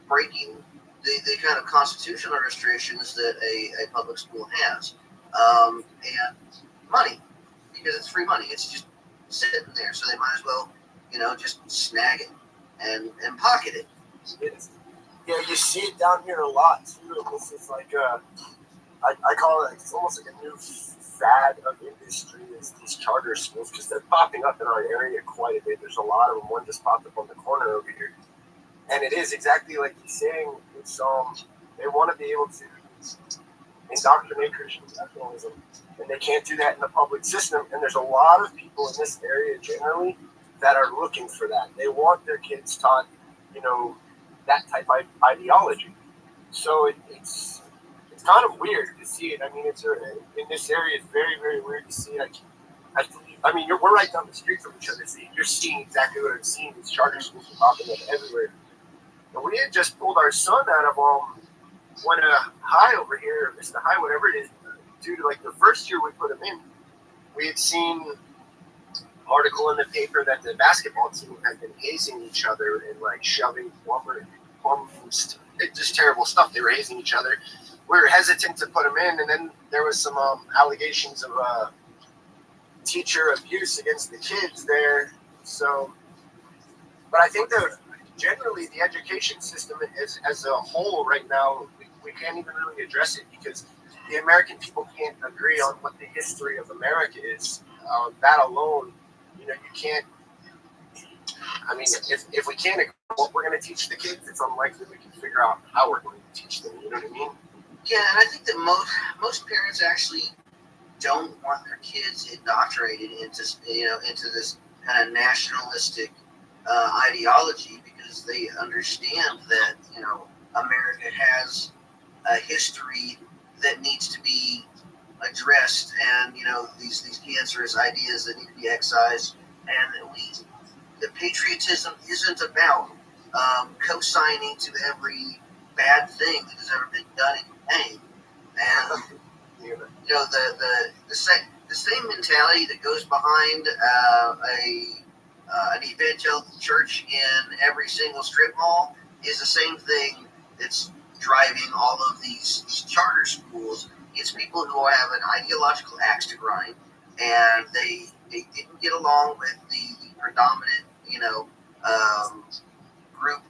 breaking the kind of constitutional restrictions that a public school has. And money, because it's free money. It's just sitting there, so they might as well, just snag it and pocket it. Yeah, you see it down here a lot too. This is like I call it, it's almost like a new fad of industry is these charter schools, because they're popping up in our area quite a bit. There's a lot of them. One just popped up on the corner over here, and it is exactly like he's saying. It's they want to be able to indoctrinate Christian nationalism, and they can't do that in the public system. And there's a lot of people in this area generally that are looking for that. They want their kids taught, that type of ideology. So it's kind of weird to see it. I mean, in this area, it's very, very weird to see it. I mean, we're right down the street from each other. So you're seeing exactly what I'm seeing. These charter schools are popping up everywhere. And we had just pulled our son out of one high over here, Mr. High, whatever it is, due to like the first year we put him in. We had seen an article in the paper that the basketball team had been hazing each other and like shoving just terrible stuff. They were hazing each other. We were hesitant to put him in, and then there was some allegations of teacher abuse against the kids there. So, but I think that generally the education system is, as a whole right now, we can't even really address it because the American people can't agree on what the history of America is. That alone, you can't. I mean, if we can't agree on what we're going to teach the kids, it's unlikely we can figure out how we're going to teach them. You know what I mean? Yeah, and I think that most parents actually don't want their kids indoctrinated into this kind of nationalistic ideology because they understand that America has a history that needs to be addressed, and these cancerous ideas that need to be excised, and that the patriotism isn't about co-signing to every bad thing that has ever been done in your name. And the same mentality that goes behind an evangelical church in every single strip mall is the same thing that's driving all of these charter schools. It's people who have an ideological axe to grind, and they didn't get along with the predominant group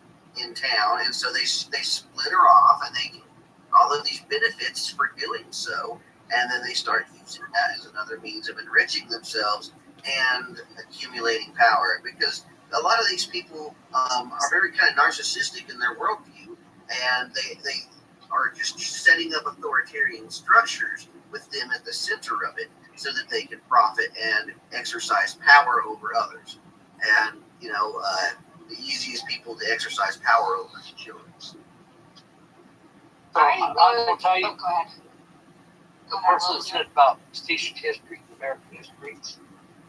in town, and so they split her off, and they get all of these benefits for doing so, and then they start using that as another means of enriching themselves and accumulating power, because a lot of these people are very kind of narcissistic in their worldview, and they are just setting up authoritarian structures with them at the center of it so that they can profit and exercise power over others. And the easiest people to exercise power over is children. So I will tell you, Go ahead. the person that said about teaching history, American history,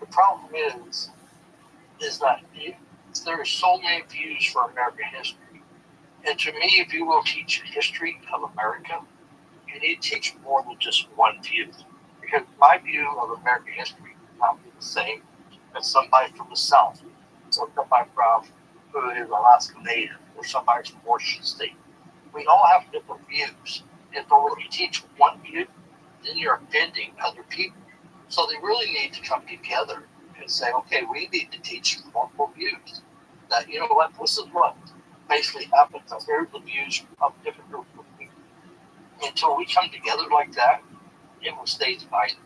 the problem is that there are so many views for American history. And to me, if you will teach history of America, you need to teach more than just one view. Because my view of American history will not be the same as somebody from the South, or somebody from who is Alaska Native, or somebody from Washington State. We all have different views. And so when you teach one view, then you're offending other people. So they really need to come together and say, okay, we need to teach multiple views. That, this is what basically happens. Here's the views of different groups of people. Until we come together like that, it will stay divided.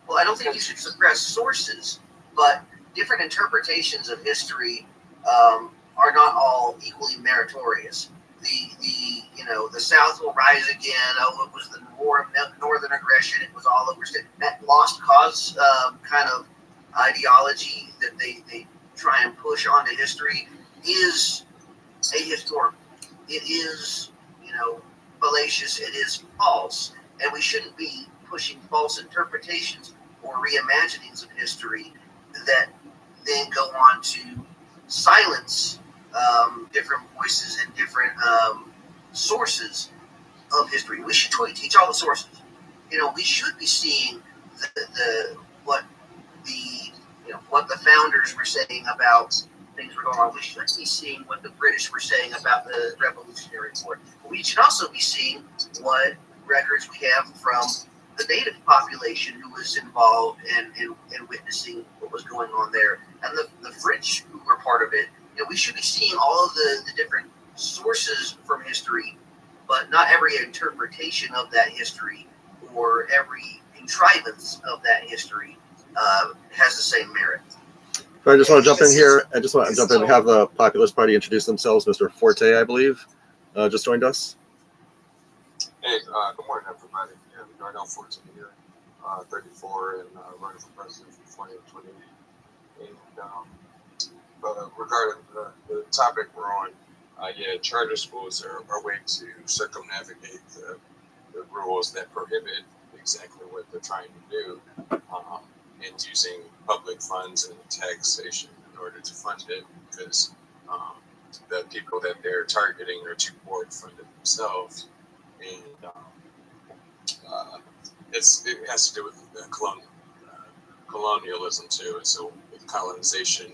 Well, I don't think you should suppress sources, but different interpretations of history are not all equally meritorious. The South will rise again. Oh, it was the war of northern aggression. It was all over. That lost cause kind of ideology that they try and push onto history is ahistorical. It is, fallacious. It is false, and we shouldn't be pushing false interpretations or reimaginings of history that then go on to silence different voices and different sources of history. We should teach all the sources. We should be seeing what the founders were saying about things were going on. We should be seeing what the British were saying about the Revolutionary War. We should also be seeing what records we have from the native population who was involved in witnessing what was going on there, and the French who were part of it. We should be seeing all of the different sources from history, but not every interpretation of that history or every contrivance of that history has the same merit. I just want to jump in here. I just want to jump in and have the Populist Party introduce themselves. Mr. Forte, I believe, just joined us. Hey, good morning, everybody. Yeah, Darnell Forte here, 34, and running for president for 2028. And regarding the topic we're on, charter schools are a way to circumnavigate the rules that prohibit exactly what they're trying to do, and using public funds and taxation in order to fund it, because the people that they're targeting are too poor to fund it themselves. And it has to do with colonialism too. And so with colonization,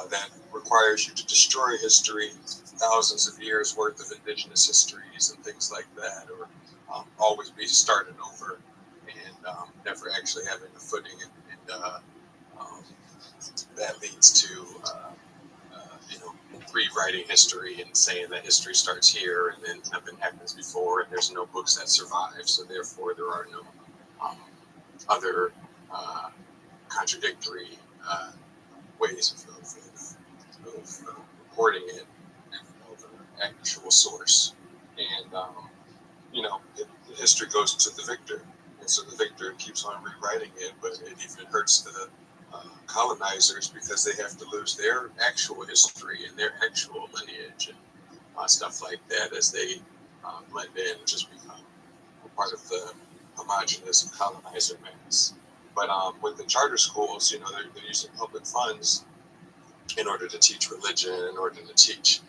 that requires you to destroy history, thousands of years worth of indigenous histories and things like that, or always be started over and never actually having a footing. And that leads to rewriting history and saying that history starts here and then nothing happens before, and there's no books that survive, so therefore there are no other contradictory ways of reporting it of an actual source. And history goes to the victor, and so the victor keeps on rewriting it, but it even hurts the colonizers because they have to lose their actual history and their actual lineage and stuff like that as they blend in and just become a part of the homogenous colonizer mass. But with the charter schools, they're using public funds in order to teach religion, in order to teach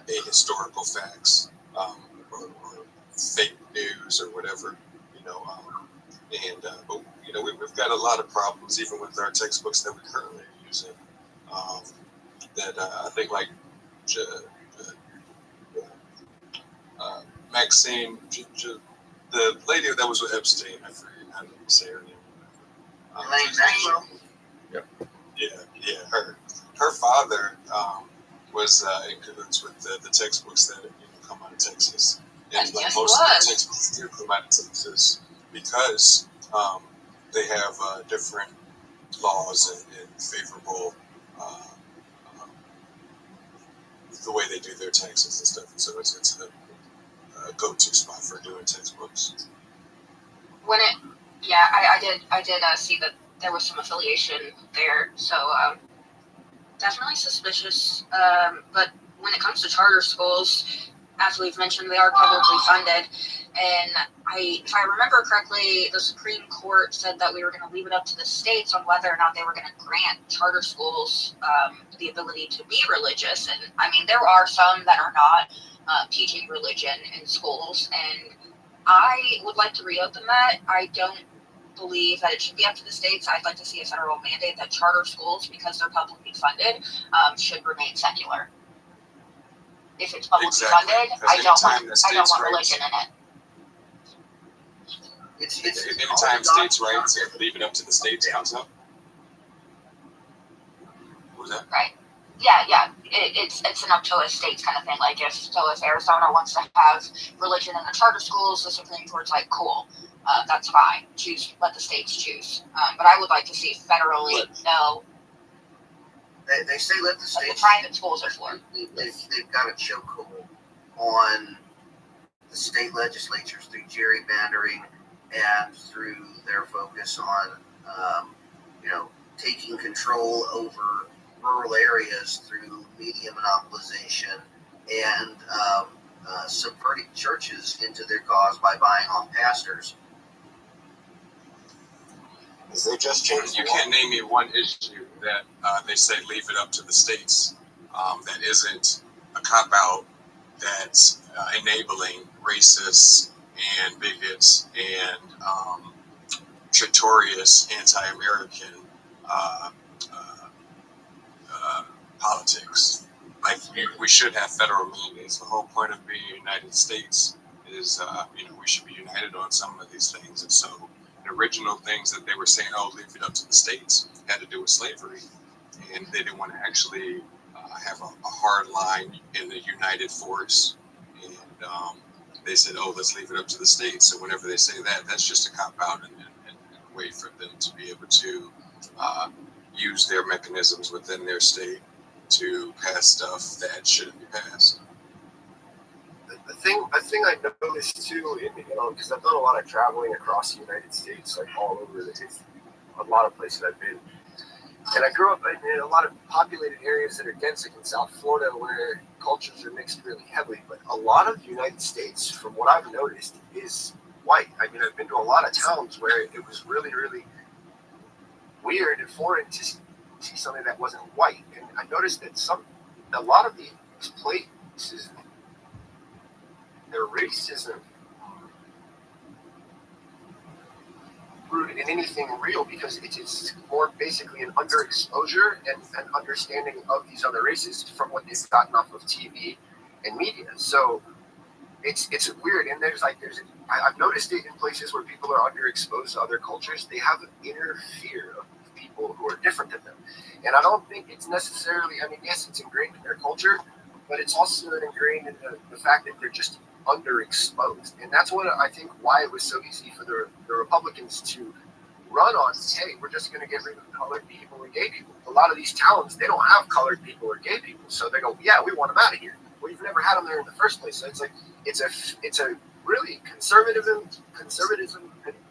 ahistorical facts or fake news or whatever, but we've got a lot of problems even with our textbooks that we currently are using. That I think, like Maxine, the lady that was with Epstein, I forget how to say her name. Elaine Maxwell? Yeah, her father was in cahoots with the textbooks that come out of Texas. And like most of the textbooks do come out of Texas because they have different laws and favorable the way they do their taxes and stuff. And so it's a go-to spot for doing textbooks. I did see that there was some affiliation there, so definitely suspicious. But when it comes to charter schools, as we've mentioned, they are publicly funded, and if I remember correctly, the Supreme Court said that we were going to leave it up to the states on whether or not they were going to grant charter schools the ability to be religious. And I mean, there are some that are not teaching religion in schools, and I would like to reopen that. I don't believe that it should be up to the states. I'd like to see a federal mandate that charter schools, because they're publicly funded, should remain secular. If it's publicly funded, I don't want religion in it. Anytime states' rights and leave it up to the states comes up. What was that? Right. Yeah. It's an up to a states kind of thing. Like if Arizona wants to have religion in the charter schools, the Supreme Court's like, cool, that's fine. Let the states choose. But I would like to see federally no. They say let the states. The private schools are for. They've got a chokehold on the state legislatures through gerrymandering and through their focus on, taking control over rural areas through media monopolization and subverting churches into their cause by buying off pastors. They just changed. You can't name me one issue that they say leave it up to the states that isn't a cop-out that's enabling racists and bigots and traitorous anti-American politics. Like, we should have federal mandates. The whole point of being United States is, we should be united on some of these things. And so the original things that they were saying, leave it up to the states, had to do with slavery. And they didn't want to actually have a hard line in the united force. And they said, let's leave it up to the states. So whenever they say that, that's just a cop-out and a way for them to be able to use their mechanisms within their state to pass stuff that shouldn't be passed. The thing I noticed too, because I've done a lot of traveling across the United States, like all over a lot of places I've been. And I grew up in a lot of populated areas that are dense, like in South Florida, where cultures are mixed really heavily. But a lot of the United States, from what I've noticed, is white. I mean, I've been to a lot of towns where it was really, really weird and foreign to see something that wasn't white. And I noticed that a lot of these places, their racism rooted in anything real, because it is more basically an underexposure and an understanding of these other races from what they've gotten off of TV and media. So it's weird. And I've noticed it in places where people are underexposed to other cultures. They have an inner fear of people who are different than them. And I don't think it's necessarily, I mean, yes, it's ingrained in their culture, but it's also ingrained in the fact that they're just underexposed. And that's what I think why it was so easy for the Republicans to run on, hey, we're just going to get rid of colored people and gay people. A lot of these towns, they don't have colored people or gay people. So they go, yeah, we want them out of here. Well, you've never had them there in the first place. So it's like, it's a really conservatism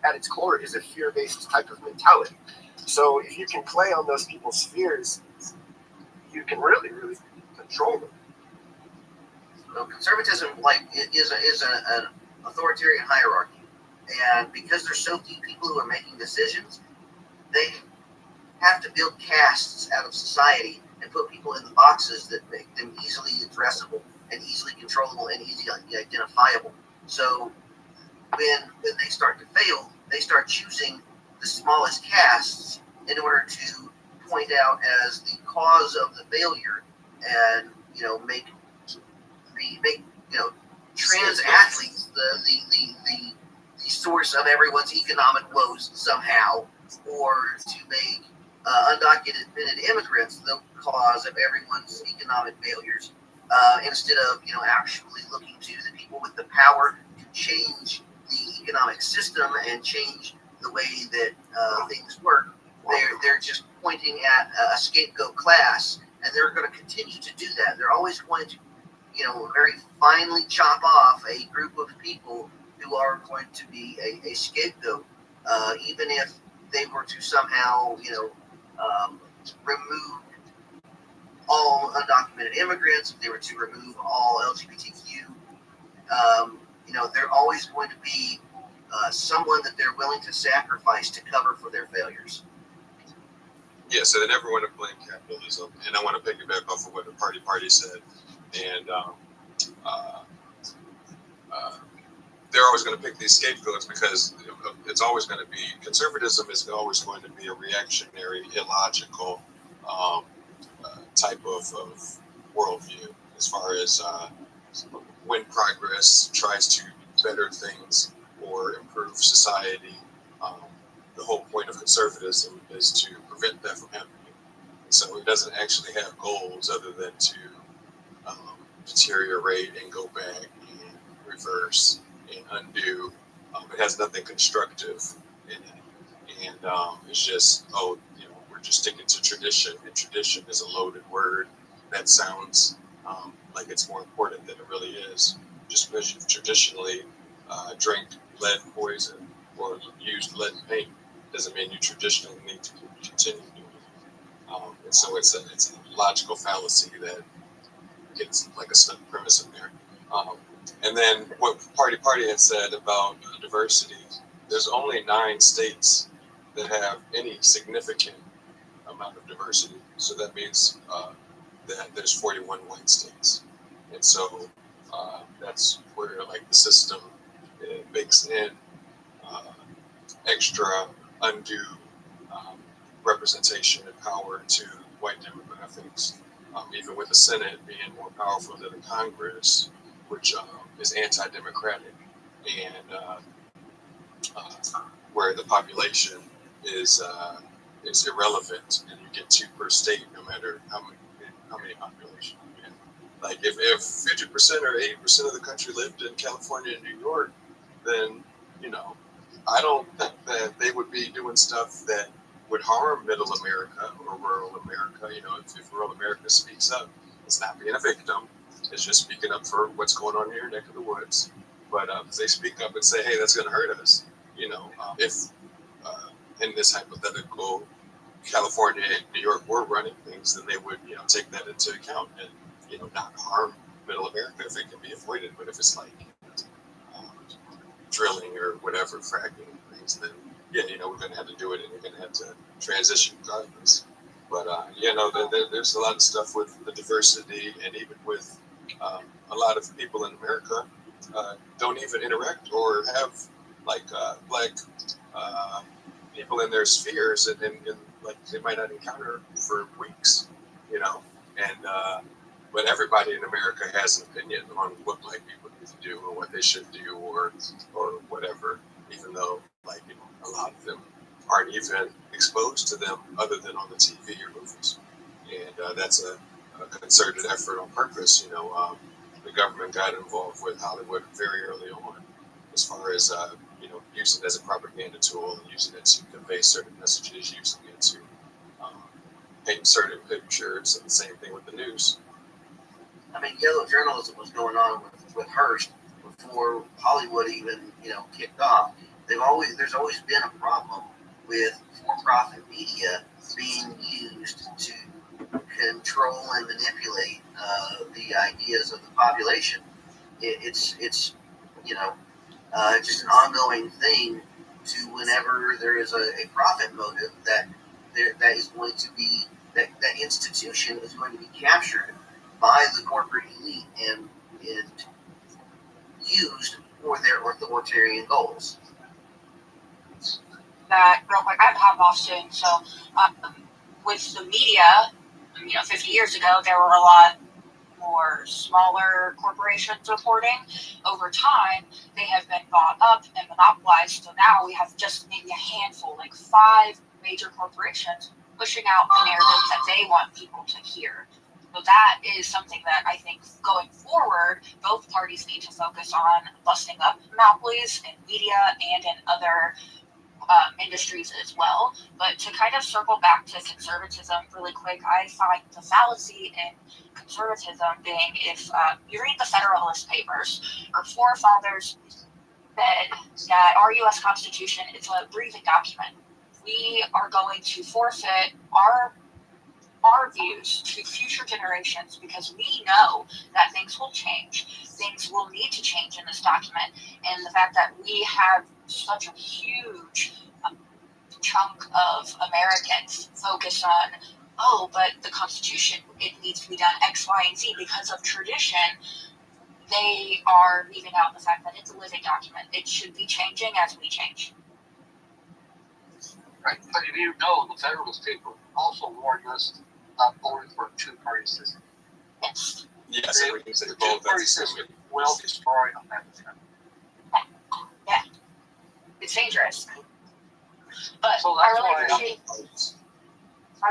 at its core is a fear-based type of mentality. So if you can play on those people's fears, you can really, really control them. So conservatism, like, is an authoritarian hierarchy. And because there's so few people who are making decisions, they have to build castes out of society and put people in the boxes that make them easily addressable and easily controllable and easily identifiable. So when they start to fail, they start choosing the smallest castes in order to point out as the cause of the failure, and make trans athletes the source of everyone's economic woes somehow, or to make undocumented immigrants the cause of everyone's economic failures, instead of actually looking to the people with the power to change the economic system and change the way that things work. They're just pointing at a scapegoat class, and they're going to continue to do that. They're always going to very finely chop off a group of people who are going to be a scapegoat, even if they were to somehow, remove all undocumented immigrants, if they were to remove all LGBTQ, they're always going to be someone that they're willing to sacrifice to cover for their failures. Yeah, so they never want to blame capitalism, and I want to piggyback off of what the party said, and they're always going to pick these scapegoats because it's always going to be, conservatism is always going to be a reactionary, illogical type of worldview, as far as when progress tries to better things or improve society. The whole point of conservatism is to prevent that from happening. So it doesn't actually have goals other than to deteriorate and go back and reverse and undo. It has nothing constructive in it. And it's just, we're just sticking to tradition. And tradition is a loaded word that sounds like it's more important than it really is. Just because you've traditionally drank lead poison or used lead paint doesn't mean you traditionally need to continue doing it. And so it's a logical fallacy that gets like a stuck premise in there. And then what Party had said about diversity, there's only 9 states that have any significant amount of diversity. So that means that there's 41 white states. And so that's where like the system bakes in extra undue representation and power to white demographics, even with the Senate being more powerful than the Congress, which is anti-democratic, and where the population is irrelevant, and you get 2 per state, no matter how many population you get. Like if 50% or 80% of the country lived in California and New York, then I don't think that they would be doing stuff that would harm Middle America or Rural America. If Rural America speaks up, it's not being a victim. It's just speaking up for what's going on in your neck of the woods. But if they speak up and say, hey, that's going to hurt us, if in this hypothetical California and New York were running things, then they would, take that into account and, not harm Middle America if it can be avoided. But if it's like drilling or whatever, fracking things, then we're going to have to do it, and we're going to have to transition regardless. But there's a lot of stuff with the diversity, and even with a lot of people in America don't even interact or have like black people in their spheres, and like they might not encounter for weeks, and but everybody in America has an opinion on what black people need to do or what they should do or whatever, even though a lot of them aren't even exposed to them other than on the TV or movies. And that's a concerted effort on purpose. The government got involved with Hollywood very early on, as far as using it as a propaganda tool and using it to convey certain messages, using it to paint certain pictures, and the same thing with the news. I mean, yellow journalism was going on with Hearst before Hollywood even, kicked off. There's always been a problem with for-profit media being used to control and manipulate the ideas of the population. It's just an ongoing thing to whenever there is a profit motive that is going to be that institution is going to be captured by the corporate elite and used for their authoritarian goals. That real quick, I have to hop off soon. So, with the media, 50 years ago, there were a lot more smaller corporations reporting. Over time, they have been bought up and monopolized. So now we have just maybe a handful, like 5 major corporations pushing out the narratives that they want people to hear. So that is something that I think going forward, both parties need to focus on busting up monopolies in media and in other industries as well. But to kind of circle back to conservatism really quick, I find the fallacy in conservatism being if you read the Federalist Papers, our forefathers said that our U.S. Constitution is a breathing document. We are going to forfeit our views to future generations because we know that things will change. Things will need to change in this document. And the fact that we have such a huge chunk of Americans focus on, but the Constitution, it needs to be done X, Y, and Z because of tradition, they are leaving out the fact that it's a living document. It should be changing as we change. Right, but if you know, the Federalist Paper also warned us about voting for a two-party system. Yes. Yes, The two-party system will destroy America. Yeah. It's dangerous. But So I that's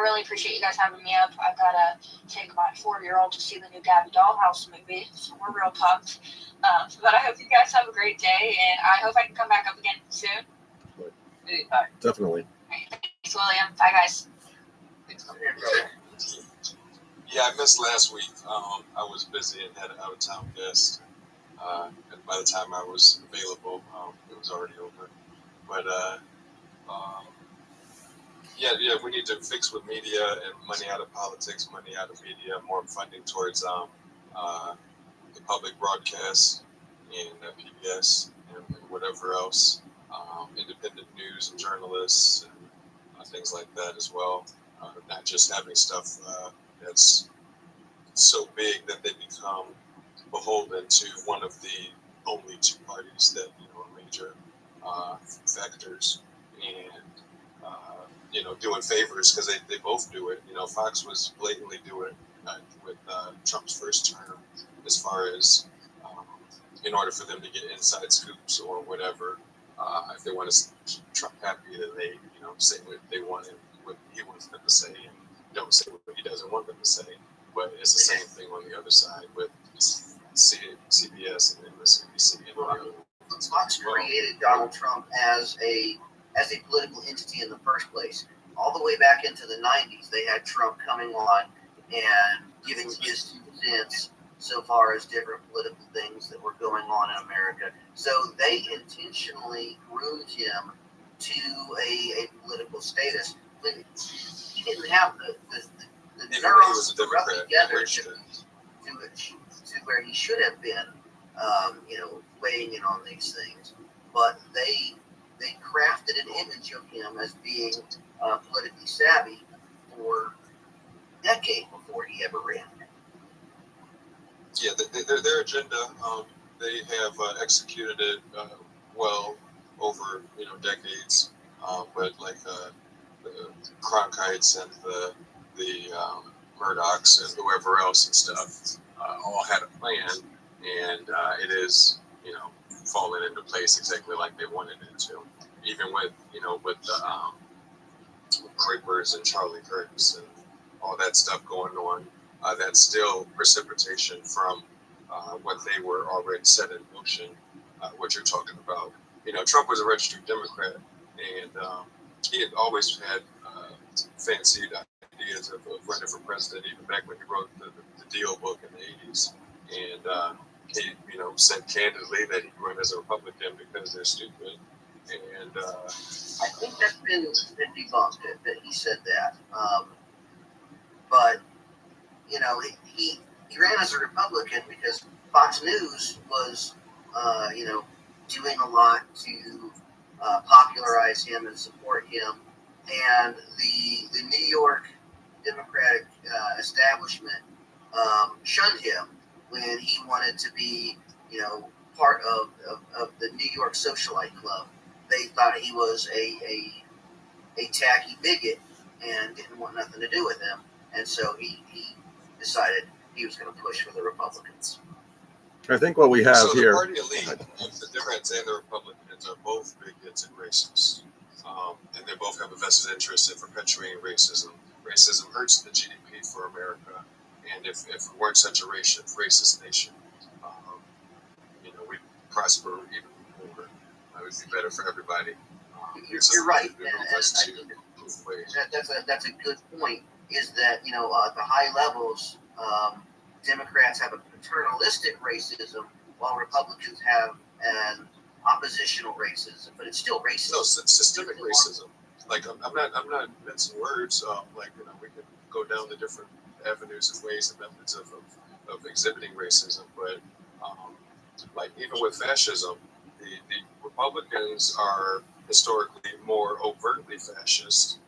really appreciate you guys having me up. I've got to take my 4-year-old to see the new Gabby Dollhouse movie, so we're real pumped. But I hope you guys have a great day, and I hope I can come back up again soon. Anytime. Definitely. Thanks, William. Bye, guys. Yeah, I missed last week. I was busy and had an out-of-town guest. And by the time I was available, it was already over. But yeah, we need to fix with media and money out of politics, money out of media, more funding towards the public broadcasts and PBS and whatever else, independent news and journalists and things like that as well. Not just having stuff that's so big that they become beholden to one of the only 2 parties that are major factors, and doing favors because they both do it. Fox was blatantly doing it with Trump's first term, as far as in order for them to get inside scoops or whatever. If they want to keep Trump happy, then they say what they want and what he wants them to say, and don't say what he doesn't want them to say. But it's the same thing on the other side with CBS and MSNBC and all the other. Fox created Donald Trump as a political entity in the first place. All the way back into the 90s, they had Trump coming on and giving his 2 cents so far as different political things that were going on in America. So they intentionally groomed him to a political status when he didn't have the neurons to rub together to where he should have been, weighing in on these things. But they crafted an image of him as being politically savvy for a decade before he ever ran. Yeah, their agenda, they have executed it well over decades. But like the Cronkites and the Murdochs and whoever else and stuff all had a plan, and it is falling into place exactly like they wanted it to. Even with Kuipers and Charlie Kirks and all that stuff going on. That's still precipitation from what they were already set in motion, what you're talking about. You know, Trump was a registered Democrat, and he had always had fancied ideas of running for president, even back when he wrote the Deal book in the 80s. And he, you know, said candidly that he'd run as a Republican because they're stupid. And I think that's been debunked that he said that. But you know, he ran as a Republican because Fox News was, you know, doing a lot to popularize him and support him, and the New York Democratic establishment shunned him when he wanted to be, you know, part of the New York Socialite Club. They thought he was a tacky bigot and didn't want nothing to do with him, and so he decided he was going to push for the Republicans. I think what we have so here. the party elite, the Democrats and the Republicans, are both bigots and racists, and they both have a vested interest in perpetuating racism. Racism hurts the GDP for America, and if we weren't such a racist nation, you know, we'd prosper even more. It would be better for everybody. You're right, and I think that's a good point. Is that, you know, at the high levels, Democrats have a paternalistic racism, while Republicans have an oppositional racism, but it's still racism. No, systemic racism. Like I'm not mincing words. Like, you know, we can go down the different avenues and ways and methods of exhibiting racism, but like even with fascism, the Republicans are historically more overtly fascist.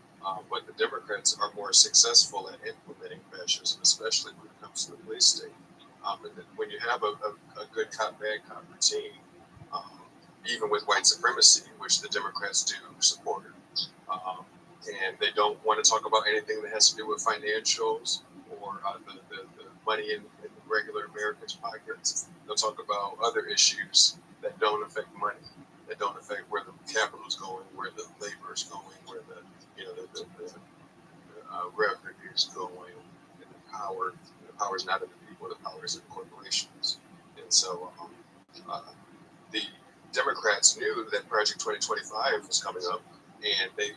But the Democrats are more successful at implementing fascism, especially when it comes to the police state. And when you have a good cop, bad cop routine, even with white supremacy, which the Democrats do support, and they don't want to talk about anything that has to do with financials or the money in regular Americans' pockets. They'll talk about other issues that don't affect money, that don't affect where the capital is going, where the labor is going, where the revenue is going, and the power. The power is not in the people. The power is in corporations. And so the Democrats knew that Project 2025 was coming up, and they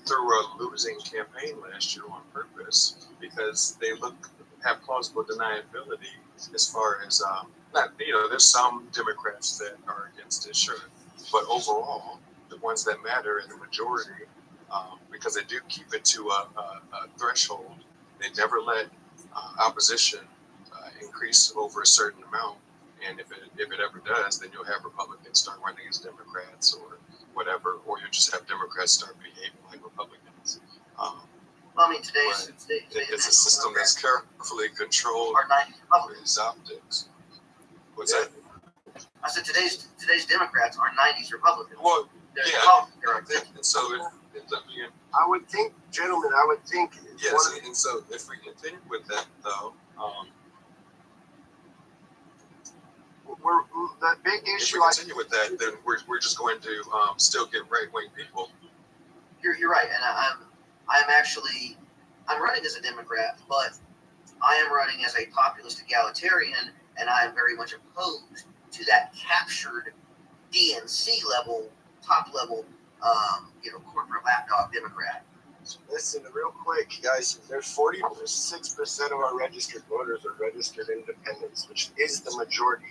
threw a losing campaign last year on purpose because they have plausible deniability as far as there's some Democrats that are against it, sure, but overall, the ones that matter in the majority. Because they do keep it to a threshold. They never let opposition increase over a certain amount. And if it ever does, then you'll have Republicans start running as Democrats or whatever, or you'll just have Democrats start behaving like Republicans. I mean, today's it's a system that's carefully controlled are 90 Republicans. These optics. What's that? I said today's Democrats are 90s Republicans. Well, They're yeah. And so I would think, gentlemen, yes, and so if we continue with that, though, the big if issue. we continue with that, then we're just going to still get right-wing people. You're right, and I'm running as a Democrat, but I am running as a populist egalitarian, and I am very much opposed to that captured DNC level, top level, corporate lapdog Democrat. Listen, real quick, guys. There's 46% of our registered voters are registered independents, which is the majority.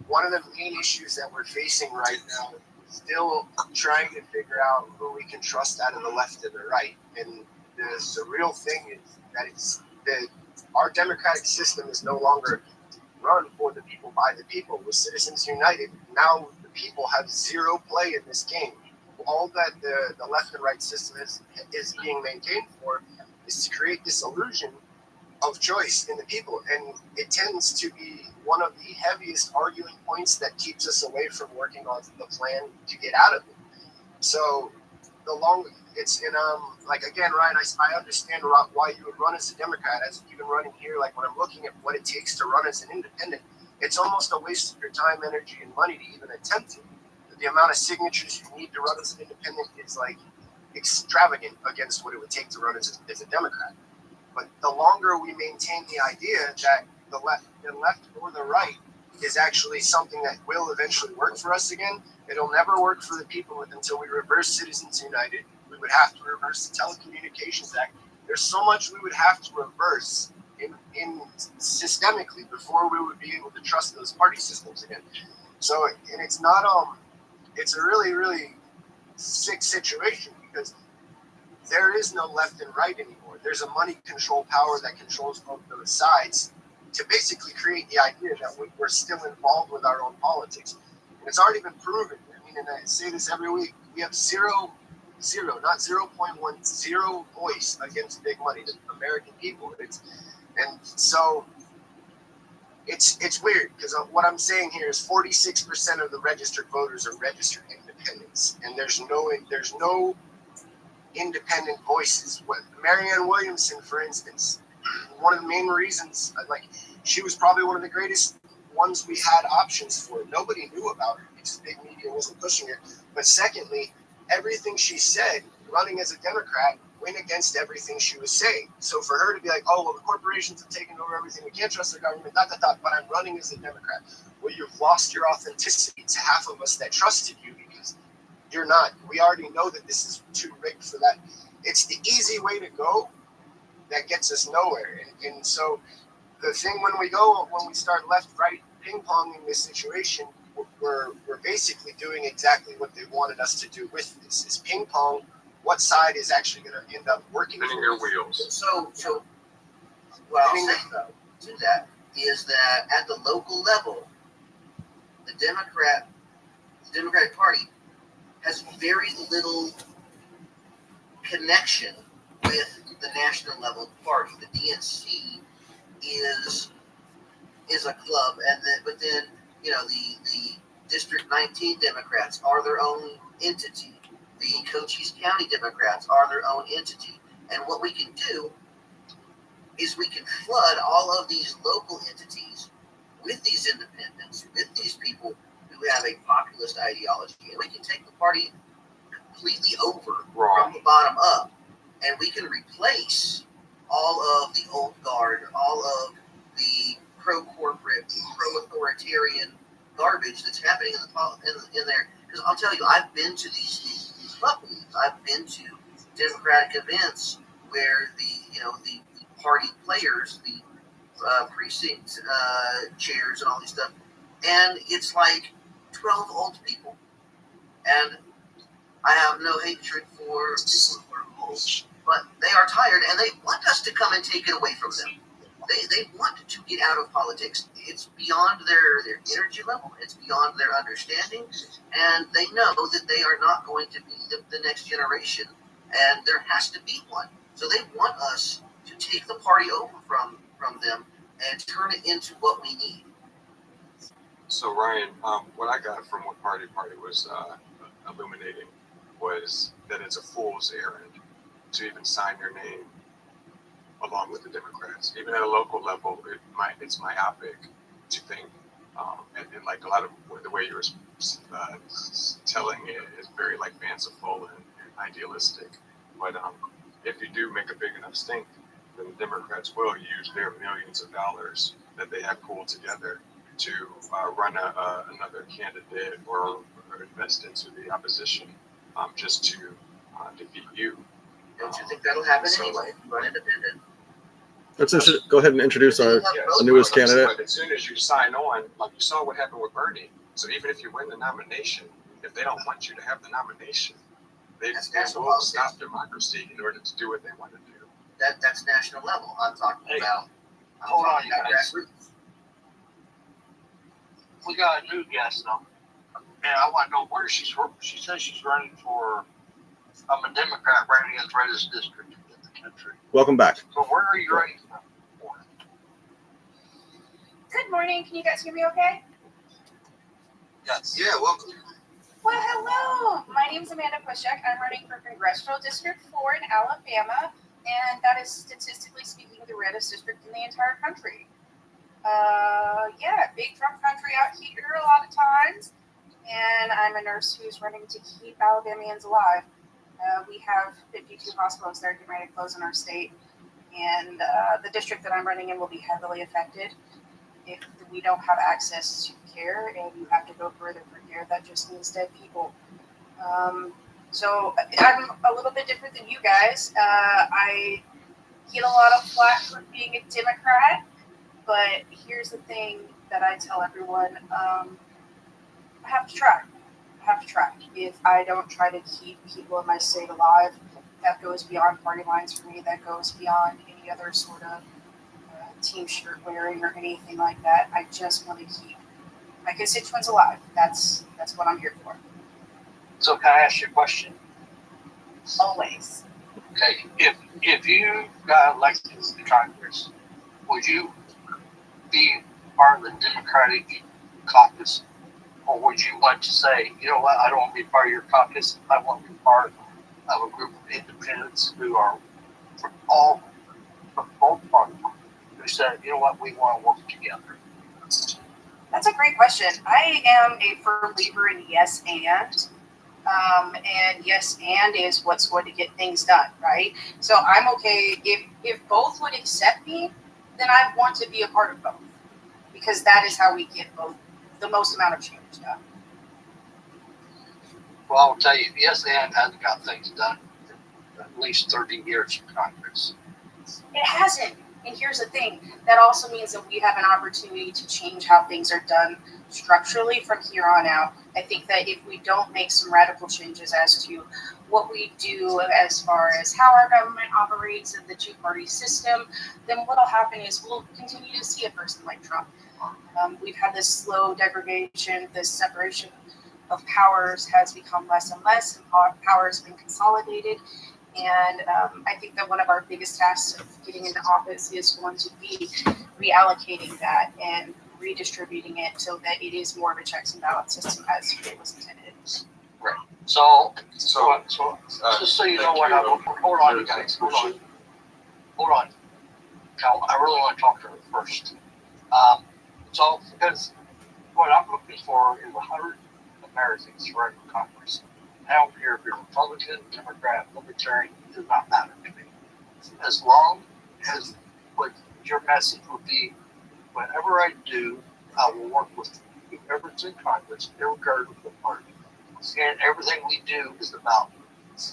One of the main issues that we're facing right now is still trying to figure out who we can trust out of the left and the right. And the real thing is that our democratic system is no longer run for the people, by the people. With Citizens United, now the people have zero play in this game. All that the left and right system is being maintained for is to create this illusion of choice in the people, and it tends to be one of the heaviest arguing points that keeps us away from working on the plan to get out of it. So it's in again, Ryan, I understand why you would run as a Democrat. As even running here, like when I'm looking at what it takes to run as an independent, it's almost a waste of your time, energy, and money to even attempt it. The amount of signatures you need to run as an independent is extravagant against what it would take to run as a Democrat. But the longer we maintain the idea that the left or the right is actually something that will eventually work for us again, it'll never work for the people until we reverse Citizens United. We would have to reverse the Telecommunications Act. There's so much we would have to reverse in systemically before we would be able to trust those party systems again. So, and it's not it's a really, really sick situation because there is no left and right anymore. There's a money control power that controls both those sides to basically create the idea that we're still involved with our own politics. And it's already been proven. I mean, and I say this every week, we have zero, not 0.10 voice against big money, the American people. It's weird because what I'm saying here is 46% of the registered voters are registered independents, and there's no independent voices. What Marianne Williamson, for instance, one of the main reasons, she was probably one of the greatest ones we had options for. Nobody knew about her because big media wasn't pushing her. But secondly, everything she said, running as a Democrat, went against everything she was saying. So for her to be like, oh, well, the corporations have taken over everything, we can't trust the government, but I'm running as a Democrat. Well, you've lost your authenticity to half of us that trusted you because you're not. We already know that this is too rigged for that. It's the easy way to go that gets us nowhere. And so the thing when we start left-right ping-ponging this situation, we're basically doing exactly what they wanted us to do with this, is ping-pong what side is actually going to end up working Spinning for your us. wheels. So what I'll say though to that is that at the local level, the Democratic Party has very little connection with the national level party. The DNC is a club, but then the District 19 Democrats are their own entity. The Cochise County Democrats are their own entity. And what we can do is we can flood all of these local entities with these independents, with these people who have a populist ideology. And we can take the party completely over from the bottom up. And we can replace all of the old guard, all of the pro-corporate, pro-authoritarian garbage that's happening in there. Because I'll tell you, I've been to these club meetings. I've been to Democratic events where the party players, the precinct chairs and all these stuff, and it's like 12 old people. And I have no hatred for people who are old, but they are tired and they want us to come and take it away from them. They want to get out of politics. It's beyond their energy level. It's beyond their understanding. And they know that they are not going to be the next generation. And there has to be one. So they want us to take the party over from them and turn it into what we need. So Ryan, what I got from what Party was illuminating was that it's a fool's errand to even sign your name along with the Democrats. Even at a local level, it's myopic to think, and like a lot of the way you're telling it is very like fanciful and idealistic. But if you do make a big enough stink, then the Democrats will use their millions of dollars that they have pooled together to run another candidate or invest into the opposition just to defeat you. Don't you think that'll happen anyway? Run independent. Go ahead and introduce our newest candidate. But as soon as you sign on, like you saw what happened with Bernie. So even if you win the nomination, if they don't want you to have the nomination, they will stop democracy in order to do what they want to do. That's national level. I'm talking about. Hold on, you guys. grassroots. We got a new guest though, and I want to know where she's from. She says she's running for. I'm a Democrat running against reddest district in the country. Welcome back. So where are you running for? Good morning. Can you guys hear me okay? Yes. Yeah, welcome. Well, hello. My name is Amanda Pushek. I'm running for Congressional District 4 in Alabama, and that is statistically speaking the reddest district in the entire country. Big Trump country out here a lot of times, and I'm a nurse who's running to keep Alabamians alive. We have 52 hospitals that are getting ready to close in our state, and the district that I'm running in will be heavily affected if we don't have access to care and you have to go further for care. That just means dead people. So I'm a little bit different than you guys. I get a lot of flack for being a Democrat, but here's the thing that I tell everyone: I have to try. I have to try. If I don't try to keep people in my state alive, that goes beyond party lines for me. That goes beyond any other sort of team shirt wearing or anything like that. I just want to keep my constituents alive. That's what I'm here for. So can I ask you a question? Always. Okay, if you got elected to Congress, would you be part of the Democratic caucus, or would you want to say, you know what, I don't want to be part of your caucus. I want to be part of a group of independents who are from both parties, who said, you know what, we want to work together. That's a great question. I am a firm believer in yes and. And yes and is what's going to get things done, right? So I'm okay if both would accept me, then I want to be a part of both, because that is how we get both the most amount of change done. Well, I'll tell you, yes and hasn't got things done in at least 30 years in Congress. It hasn't. And here's the thing, that also means that we have an opportunity to change how things are done structurally from here on out. I think that if we don't make some radical changes as to what we do as far as how our government operates and the two-party system, then what'll happen is we'll continue to see a person like Trump. We've had this slow degradation, this separation of powers has become less and less, and power has been consolidated. And I think that one of our biggest tasks of getting into office is going to be reallocating that and redistributing it so that it is more of a checks and balance system as it was intended. Right. So just so you know what, hold on, you guys, hold on. Cal, I really want to talk to her first. So because what I'm looking for is 100 Americans running for Congress. I don't care if you're Republican, Democrat, Libertarian, it does not matter to me. As long as what your message will be, whenever I do, I will work with whoever's in Congress, regardless of the party. And everything we do is about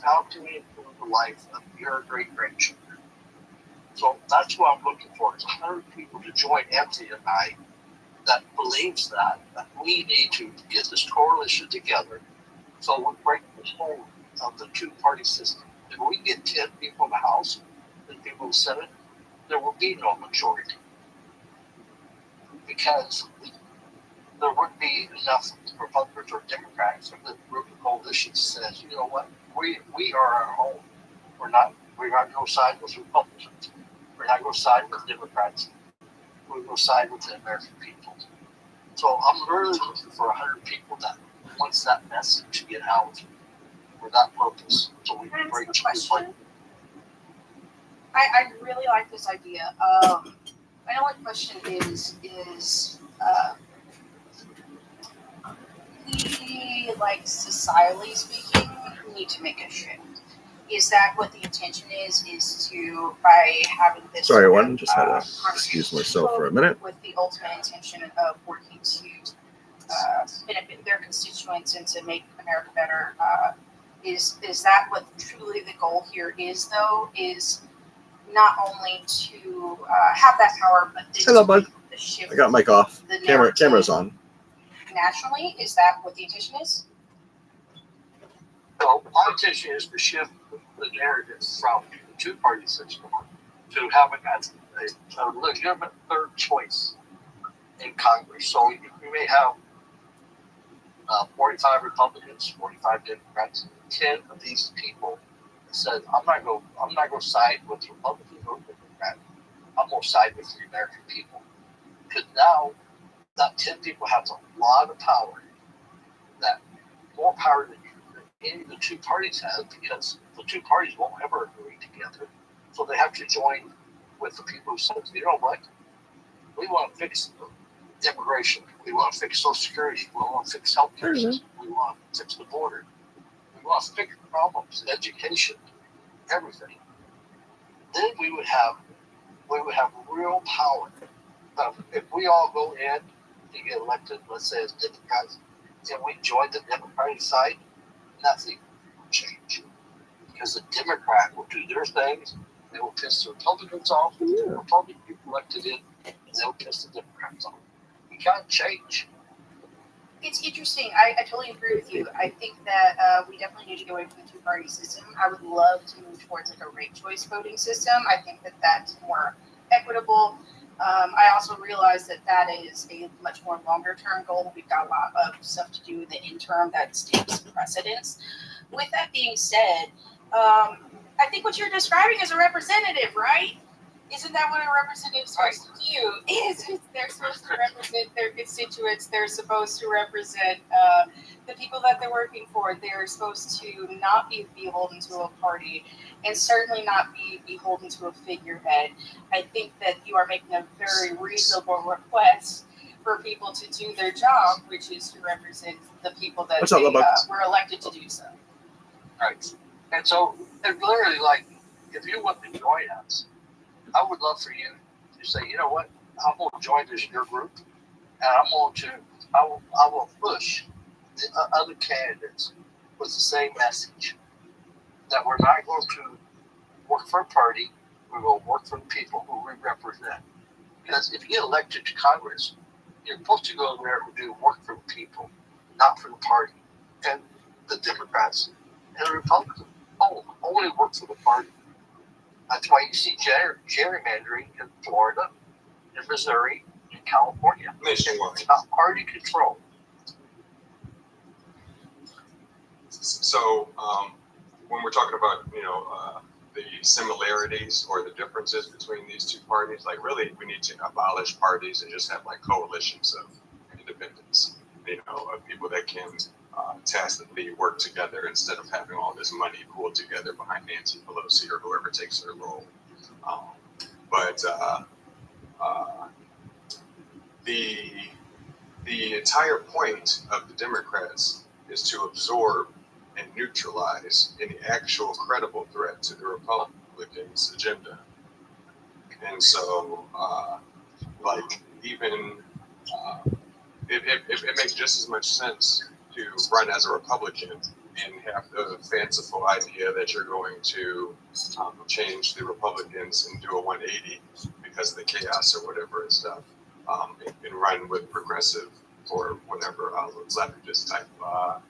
how can we improve the life of your great-grandchildren. So that's what I'm looking for, is 100 people to join Anthony and I that believes that we need to get this coalition together. So we break the hold of the two-party system. If we get 10 people in the House and people in the Senate, there will be no majority. Because there wouldn't be enough Republicans or Democrats or the group of coalition says, you know what, we are our own. We're not going to go side with Republicans. We're not going to side with Democrats. We're going to side with the American people. So I'm really looking for 100 people that wants that message to get out for that purpose. So we can break the question. I really like this idea. My only question is we, like, societally speaking, need to make a shift. Is that what the intention is to, by having this? Sorry, one just had to excuse myself for a minute. With the ultimate intention of working to benefit their constituents and to make America better. Is that what truly the goal here is, though? Is not only to have that power, but hello, bud. The shift. I got mic off. Camera's on. Nationally, is that what the intention is? So my intention is to shift the narrative from the two-party system to having a legitimate third choice in Congress. So you may have 45 Republicans, 45 Democrats. 10 of these people said, I'm not going to side with Republicans or Democrats. I'm going to side with the American people. Because now that 10 people have a lot of power, that more power than any of the two parties have, because the two parties won't ever agree together. So they have to join with the people who said, you know what, we want to fix immigration, we want to fix Social Security, we want to fix health care, we want to fix the border, we lost big problems, education, everything. Then we would have real power. If we all go in to get elected, let's say as Democrats, and we join the Democratic side, nothing will change. Because the Democrat will do their things, they will piss the Republicans off, and the Republican people elected in, and they'll piss the Democrats off. We can't change. It's interesting. I totally agree with you. I think that we definitely need to go away from the two-party system. I would love to move towards like a ranked choice voting system. I think that that's more equitable. I also realize that that is a much more longer-term goal. We've got a lot of stuff to do in the interim that takes precedence. With that being said, I think what you're describing is a representative, right? Isn't that what a representative is supposed to do? They're supposed to represent their constituents. They're supposed to represent the people that they're working for. They're supposed to not be beholden to a party and certainly not be beholden to a figurehead. I think that you are making a very reasonable request for people to do their job, which is to represent the people that were elected to do so. Right. And so, and literally, like, if you want to join us, I would love for you to say, you know what, I'm going to join your group, and I will push the other candidates with the same message, that we're not going to work for a party, we will work for the people who we represent. Because if you get elected to Congress, you're supposed to go there and do work for the people, not for the party. And the Democrats and the Republicans only work for the party. That's why you see gerrymandering in Florida, in Missouri, in California. Nationwide. It's not party control. So when we're talking about, the similarities or the differences between these two parties, like really we need to abolish parties and just have like coalitions of independents, of people that can tacitly work together instead of having all this money pooled together behind Nancy Pelosi or whoever takes their role. But the entire point of the Democrats is to absorb and neutralize any actual credible threat to the Republicans' agenda. And so, it makes just as much sense to run as a Republican and have the fanciful idea that you're going to change the Republicans and do a 180 because of the chaos or whatever and stuff, and run with progressive or whatever leftist type of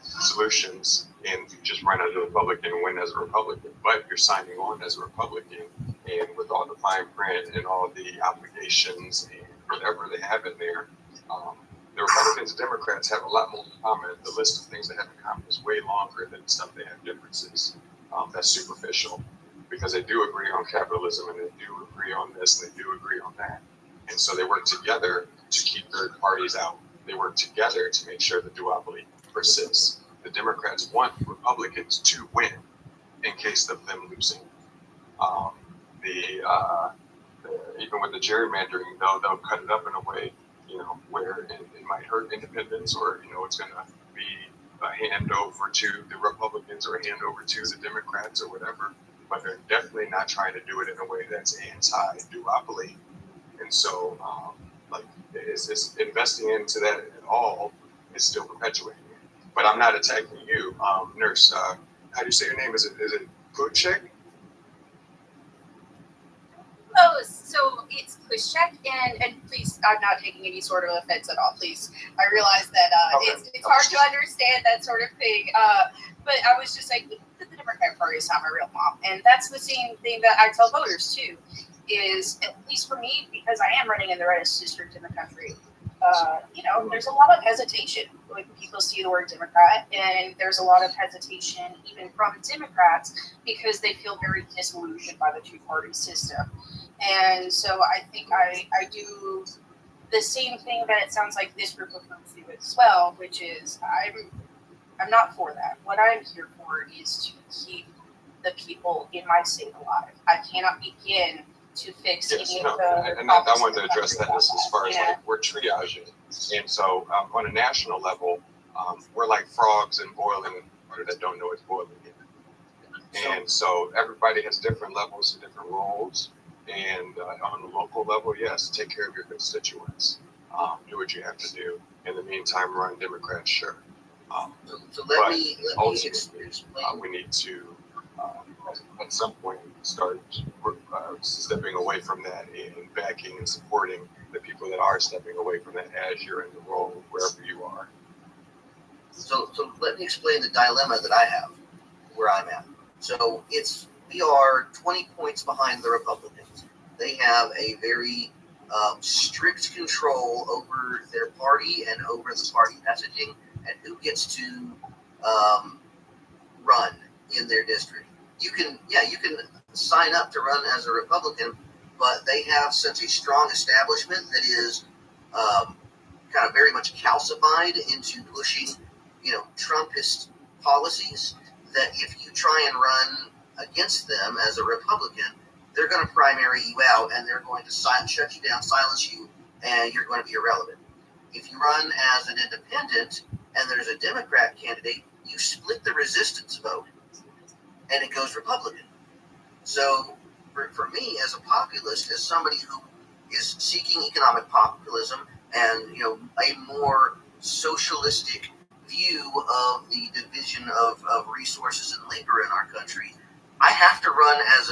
solutions and just run as a Republican and win as a Republican. But you're signing on as a Republican, and with all the fine print and all the obligations and whatever they have in there, the Republicans and Democrats have a lot more in common. The list of things they have in common is way longer than the stuff they have differences. That's superficial, because they do agree on capitalism and they do agree on this and they do agree on that. And so they work together to keep third parties out. They work together to make sure the duopoly persists. The Democrats want Republicans to win in case of them losing. Even with the gerrymandering, they'll cut it up in a way, where it might hurt independents, or it's going to be a handover to the Republicans or a handover to the Democrats or whatever. But they're definitely not trying to do it in a way that's anti-duopoly. And so, it's investing into that at all is still perpetuating it. But I'm not attacking you, Nurse. How do you say your name? Is it Puchek? Oh, so it's Pushcheck, and please, I'm not taking any sort of offense at all, please. I realize that it's hard to understand that sort of thing, but I was just saying, the Democratic Party is not my real mom, and that's the same thing that I tell voters, too, is, at least for me, because I am running in the reddest district in the country, there's a lot of hesitation when people see the word Democrat, and there's a lot of hesitation even from Democrats because they feel very disillusioned by the two-party system. And so I think I do the same thing that it sounds like this group of folks do as well, which is I'm not for that. What I'm here for is to keep the people in my state alive. I cannot begin to fix any of the and I wanted to address that as far as we're triaging. And so on a national level, we're like frogs in boiling water that don't know it's boiling yet. And so everybody has different levels and different roles. And on the local level, yes, take care of your constituents. Do what you have to do. In the meantime, run Democrats, sure. So let but me ultimately, explain. we need to, at some point, start stepping away from that and backing and supporting the people that are stepping away from that as you're in the role wherever you are. So let me explain the dilemma that I have where I'm at. So we are 20 points behind the Republicans. They have a very strict control over their party and over the party messaging and who gets to run in their district. You can sign up to run as a Republican, but they have such a strong establishment that is kind of very much calcified into pushing, Trumpist policies, that if you try and run against them as a Republican, they're going to primary you out and they're going to shut you down, silence you, and you're going to be irrelevant. If you run as an independent and there's a Democrat candidate, you split the resistance vote and it goes Republican. So for me as a populist, as somebody who is seeking economic populism and a more socialistic view of the division of resources and labor in our country, I have to run as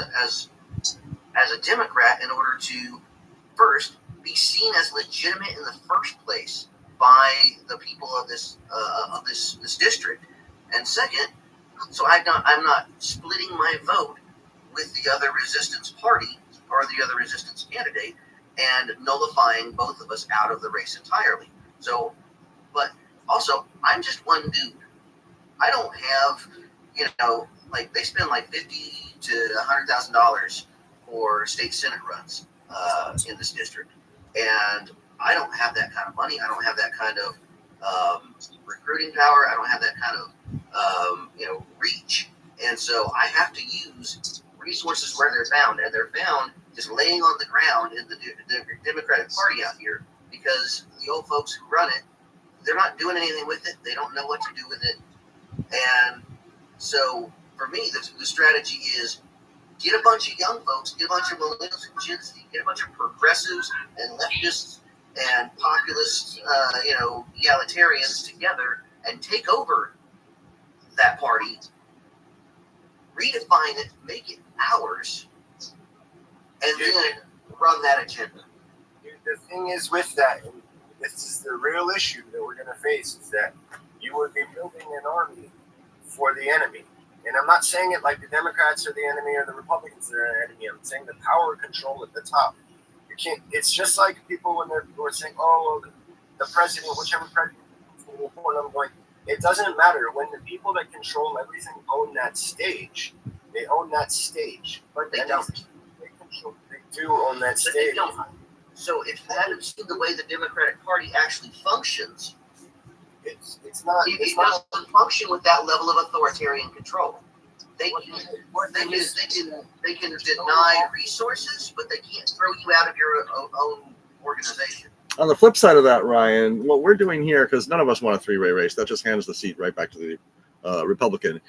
a Democrat in order to first be seen as legitimate in the first place by the people of this district, and second, so I'm not splitting my vote with the other resistance party or the other resistance candidate and nullifying both of us out of the race entirely. So, but also, I'm just one dude. I don't have, they spend like $50,000 to $100,000 for state senate runs in this district, and I don't have that kind of money. I don't have that kind of recruiting power. I don't have that kind of reach, and so I have to use resources where they're found, and they're found just laying on the ground in the Democratic Party out here, because the old folks who run it, they're not doing anything with it. They don't know what to do with it. And so for me, the strategy is get a bunch of young folks, get a bunch of millennials and Gen Z, get a bunch of progressives and leftists and populist, egalitarians together and take over that party, redefine it, make it ours, and then run that agenda. The thing is with that, and this is the real issue that we're going to face, is that you would be building an army for the enemy. And I'm not saying it like the Democrats are the enemy or the Republicans are the enemy. I'm saying the power control at the top. You can't. It's just like people when they're saying, "Oh, the president, whichever president." I'm going. It doesn't matter when the people that control everything own that stage. They own that stage, but they don't. They do own that stage. They don't. So if you haven't seen the way the Democratic Party actually functions, it's not. It doesn't function with that level of authoritarian control. They can deny resources, but they can't throw you out of your own organization. On the flip side of that, Ryan, what we're doing here, because none of us want a three-way race, that just hands the seat right back to the Republican.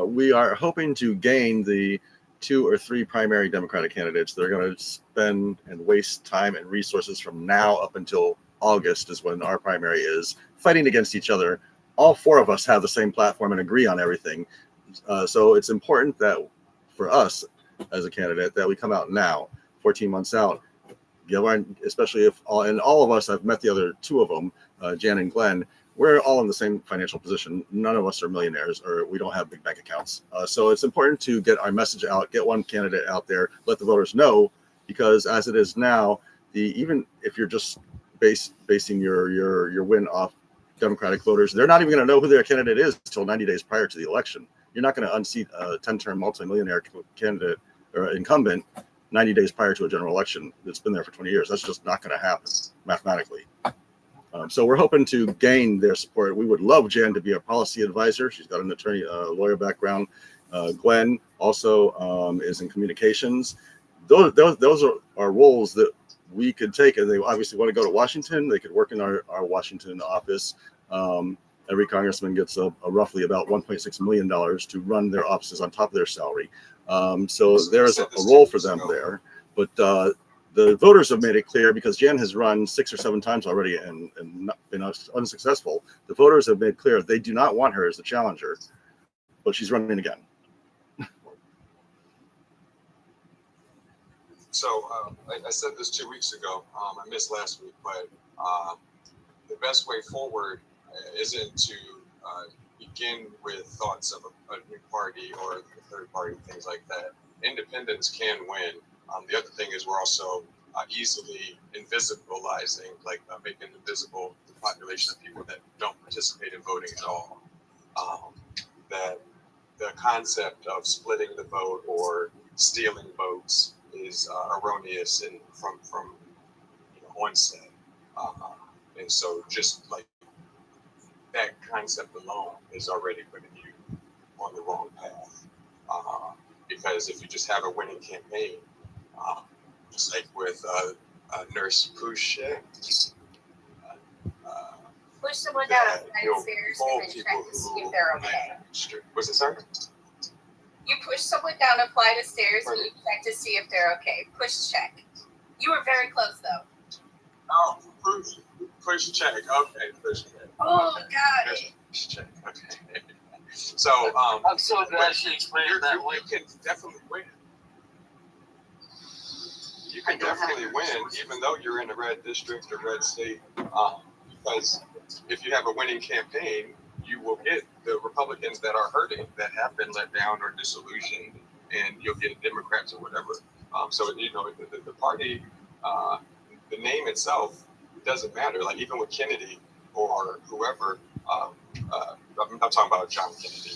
We are hoping to gain the 2 or 3 primary Democratic candidates that are going to spend and waste time and resources from now up until August is when our primary is, fighting against each other. All 4 of us have the same platform and agree on everything. So it's important that for us as a candidate that we come out now, 14 months out, especially if all of us, I've met the other 2 of them, Jan and Glenn, we're all in the same financial position. None of us are millionaires or we don't have big bank accounts. So it's important to get our message out, get one candidate out there, let the voters know, because as it is now, even if you're just basing your win off Democratic voters, they're not even going to know who their candidate is until 90 days prior to the election. You're not going to unseat a 10-term multimillionaire candidate or incumbent 90 days prior to a general election that's been there for 20 years. That's just not going to happen mathematically. So we're hoping to gain their support. We would love Jan to be a policy advisor. She's got an attorney, lawyer background. Glenn also is in communications. Those are roles that we could take, and they obviously want to go to Washington. They could work in our Washington office Every congressman gets a roughly about $1.6 million to run their offices on top of their salary. So there's a role for them there. But the voters have made it clear, because Jan has run 6 or 7 times already and not been unsuccessful. The voters have made clear they do not want her as the challenger, but she's running again. So I said this 2 weeks ago. I missed last week, but the best way forward isn't to begin with thoughts of a new party or a third party, things like that. Independents can win. The other thing is we're also easily invisibilizing, like making invisible the population of people that don't participate in voting at all. That the concept of splitting the vote or stealing votes is erroneous and from onset. And so just like that concept alone is already putting you on the wrong path. Because if you just have a winning campaign, just like with Nurse Pushek, Push someone down a flight of stairs and then check to see if they're okay. Was it, sorry? You push someone down a flight of stairs and you check to see if they're okay. Push check. You were very close though. Oh, push check. Okay, push check. Oh, Okay. got it. Push check. Okay. So I'm so glad she explained it that way. you can definitely win. You can definitely win, even though you're in a red district or red state, because if you have a winning campaign, you will get the Republicans that are hurting, that have been let down or disillusioned, and you'll get Democrats or whatever. So the party, the name itself doesn't matter. Like even with Kennedy or whoever, I'm not talking about John Kennedy,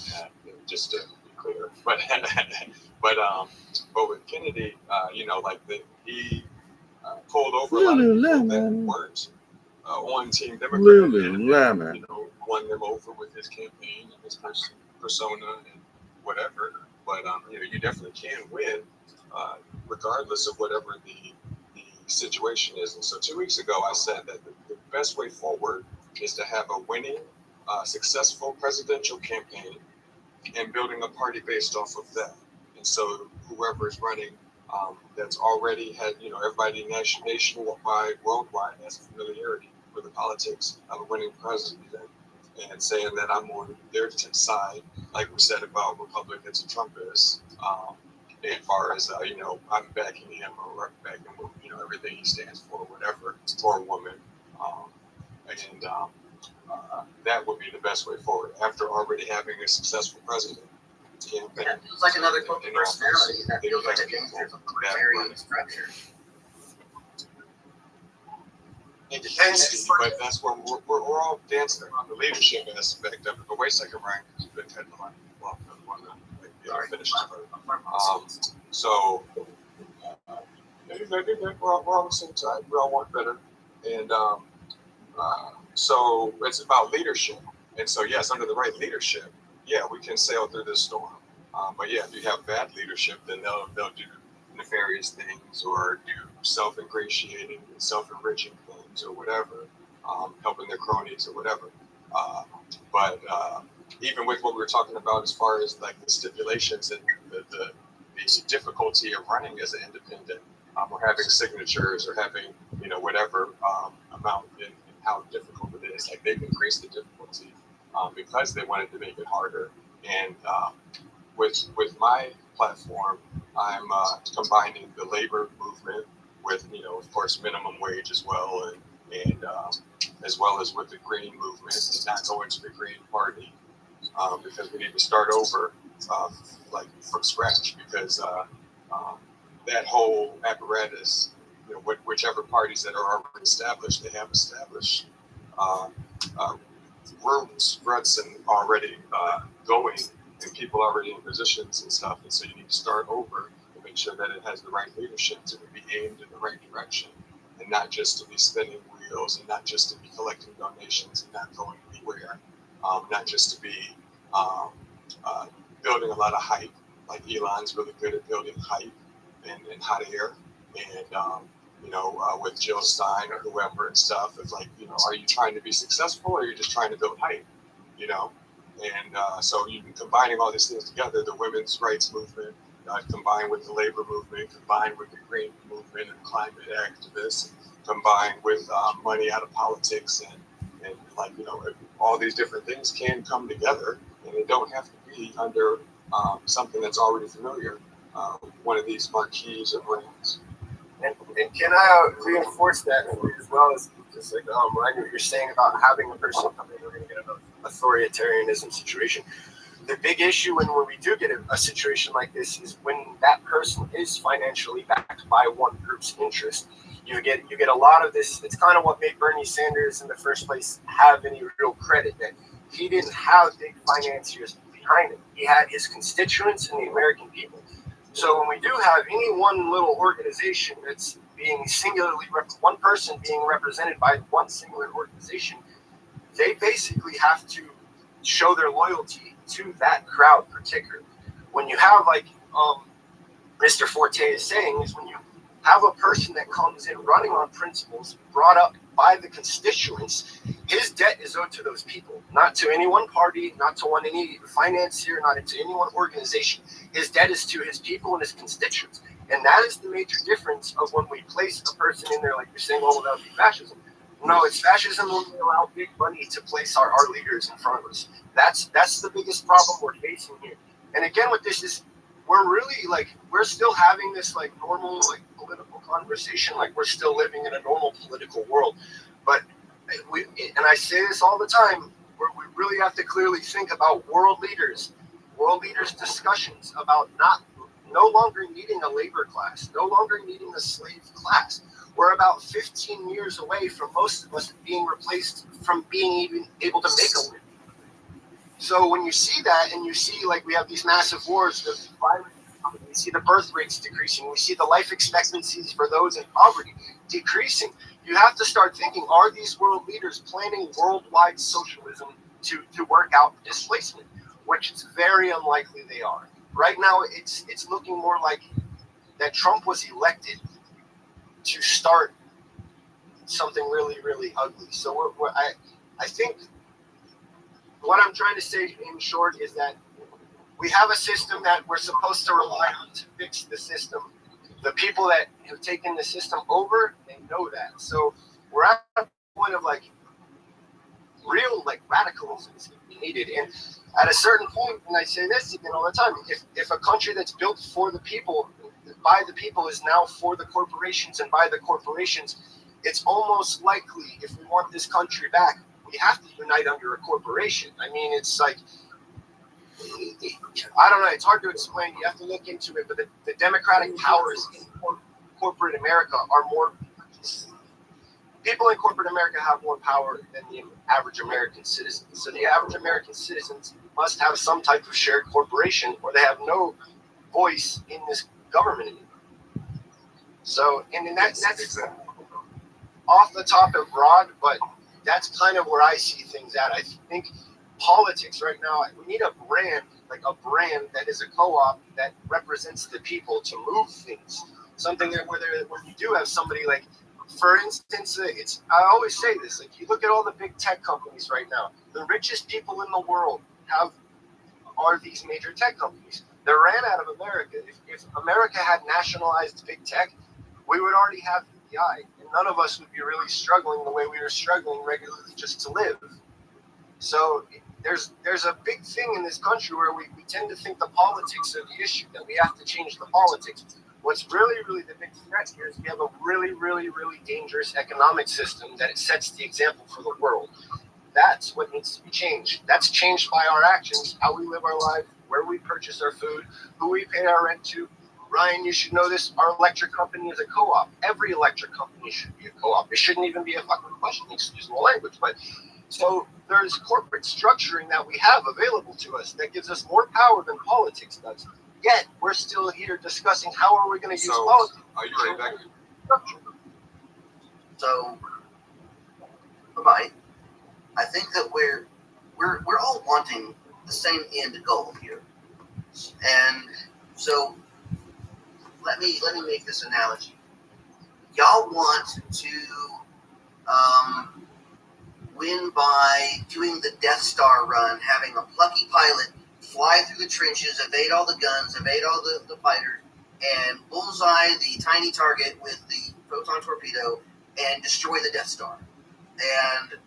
just to be clear, but with Kennedy, he pulled over a lot of people that weren't on Team Democrat, and won them over with his campaign and his persona and whatever. But you definitely can win, regardless of whatever the situation is. And so 2 weeks ago, I said that the best way forward is to have a winning, successful presidential campaign and building a party based off of that. And so whoever is running, that's already had, everybody nationwide, worldwide has familiarity with the politics of a winning president, and saying that I'm on their side, like we said about Republicans and Trumpists, as far as, I'm backing him or backing, everything he stands for, whatever, for a woman. That would be the best way forward after already having a successful president. Campaign. That feels like another corporate personality. That feels like a dangerous authoritarian structure. It depends, but that's where we're all dancing on the leadership aspect of it. But wait a second, Ryan, because you've been headline. Well, I want to finish this. So, we're all on the same side. We all want better. And so it's about leadership. And so, yes, under the right leadership, yeah, we can sail through this storm. But yeah, if you have bad leadership, then they'll do nefarious things or do self-ingratiating, self-enriching things or whatever, helping their cronies or whatever. But even with what we were talking about as far as like the stipulations and the difficulty of running as an independent, or having signatures or having, whatever amount in how difficult it is. Like they've increased the difficulty because they wanted to make it harder. And with my platform, I'm combining the labor movement with, of course, minimum wage as well, and as well as with the green movement, and not going to the Green Party because we need to start over, like from scratch, because that whole apparatus, whichever parties that are already established, they have established ruts and already going, and people already in positions and stuff. And so you need to start over and make sure that it has the right leadership to be aimed in the right direction, and not just to be spinning wheels, and not just to be collecting donations and not going anywhere, not just to be building a lot of hype. Like Elon's really good at building hype and hot air, and with Jill Stein or whoever and stuff. It's like, are you trying to be successful or are you just trying to build hype? you know. And so you combining all these things together, the women's rights movement, combined with the labor movement, combined with the green movement and climate activists, combined with money out of politics and like, you know, all these different things can come together, and they don't have to be under something that's already familiar, one of these marquees or brands. And can I reinforce that as well as just like Ryan, what you're saying about having a person come in, we're going to get an authoritarianism situation. The big issue when we do get a situation like this is when that person is financially backed by one group's interest. You get a lot of this. It's kind of what made Bernie Sanders in the first place have any real credit, that he didn't have big financiers behind him. He had his constituents and the American people. So when we do have any one little organization that's being singularly, one person being represented by one singular organization, they basically have to show their loyalty to that crowd particularly. When you have, like Mr. Forte is saying, is when you have a person that comes in running on principles brought up by the constituents, his debt is owed to those people, not to any one party, not to any financier, not to any one organization. His debt is to his people and his constituents. And that is the major difference of when we place a person in there, like you're saying, well, that would be fascism. No, it's fascism when we allow big money to place our leaders in front of us. That's the biggest problem we're facing here. And again, with this is, we're really we're still having this normal political conversation, we're still living in a normal political world. But and I say this all the time, we really have to clearly think about world leaders discussions about no longer needing a labor class, no longer needing a slave class. We're about 15 years away from most of us being replaced from being even able to make a living. So when you see that, and you see we have these massive wars, we see the birth rates decreasing, we see the life expectancies for those in poverty decreasing, you have to start thinking, are these world leaders planning worldwide socialism to work out displacement? Which is very unlikely they are. Right now, it's looking more like that Trump was elected to start something really, really ugly. So I think what I'm trying to say in short is that we have a system that we're supposed to rely on to fix the system. The people that have taken the system over, they know that. So we're at a point of real radicalism is needed. And at a certain point, and I say this again all the time, if a country that's built for the people, by the people, is now for the corporations and by the corporations, it's almost likely, if we want this country back, we have to unite under a corporation. I mean, it's I don't know, it's hard to explain. You have to look into it, but the democratic powers in corporate America are more, people in corporate America have more power than the average American citizen. So the average American citizens must have some type of shared corporation, or they have no voice in this government anymore. So, and that's off the topic broad, but that's kind of where I see things at. I think politics right now, we need a brand that is a co-op that represents the people to move things. Something that when you do have somebody for instance, I always say this, you look at all the big tech companies right now, the richest people in the world are these major tech companies. They ran out of America. If America had nationalized big tech, we would already have EI, and none of us would be really struggling the way we are struggling regularly just to live. So there's a big thing in this country where we tend to think the politics are the issue, that we have to change the politics. What's really, really the big threat here is we have a really, really, really dangerous economic system that it sets the example for the world. That's what needs to be changed. That's changed by our actions, how we live our life, where we purchase our food, who we pay our rent to. Ryan, you should know this. Our electric company is a co-op. Every electric company should be a co-op. It shouldn't even be a fucking question, excuse my language. But so there's corporate structuring that we have available to us that gives us more power than politics does. Yet we're still here discussing how are we going to use politics. Are you ready back? So, right, I think that we're all wanting the same end goal here, and so let me make this analogy. Y'all want to win by doing the Death Star run, having a plucky pilot fly through the trenches, evade all the guns, evade all the fighters, and bullseye the tiny target with the proton torpedo and destroy the Death Star. And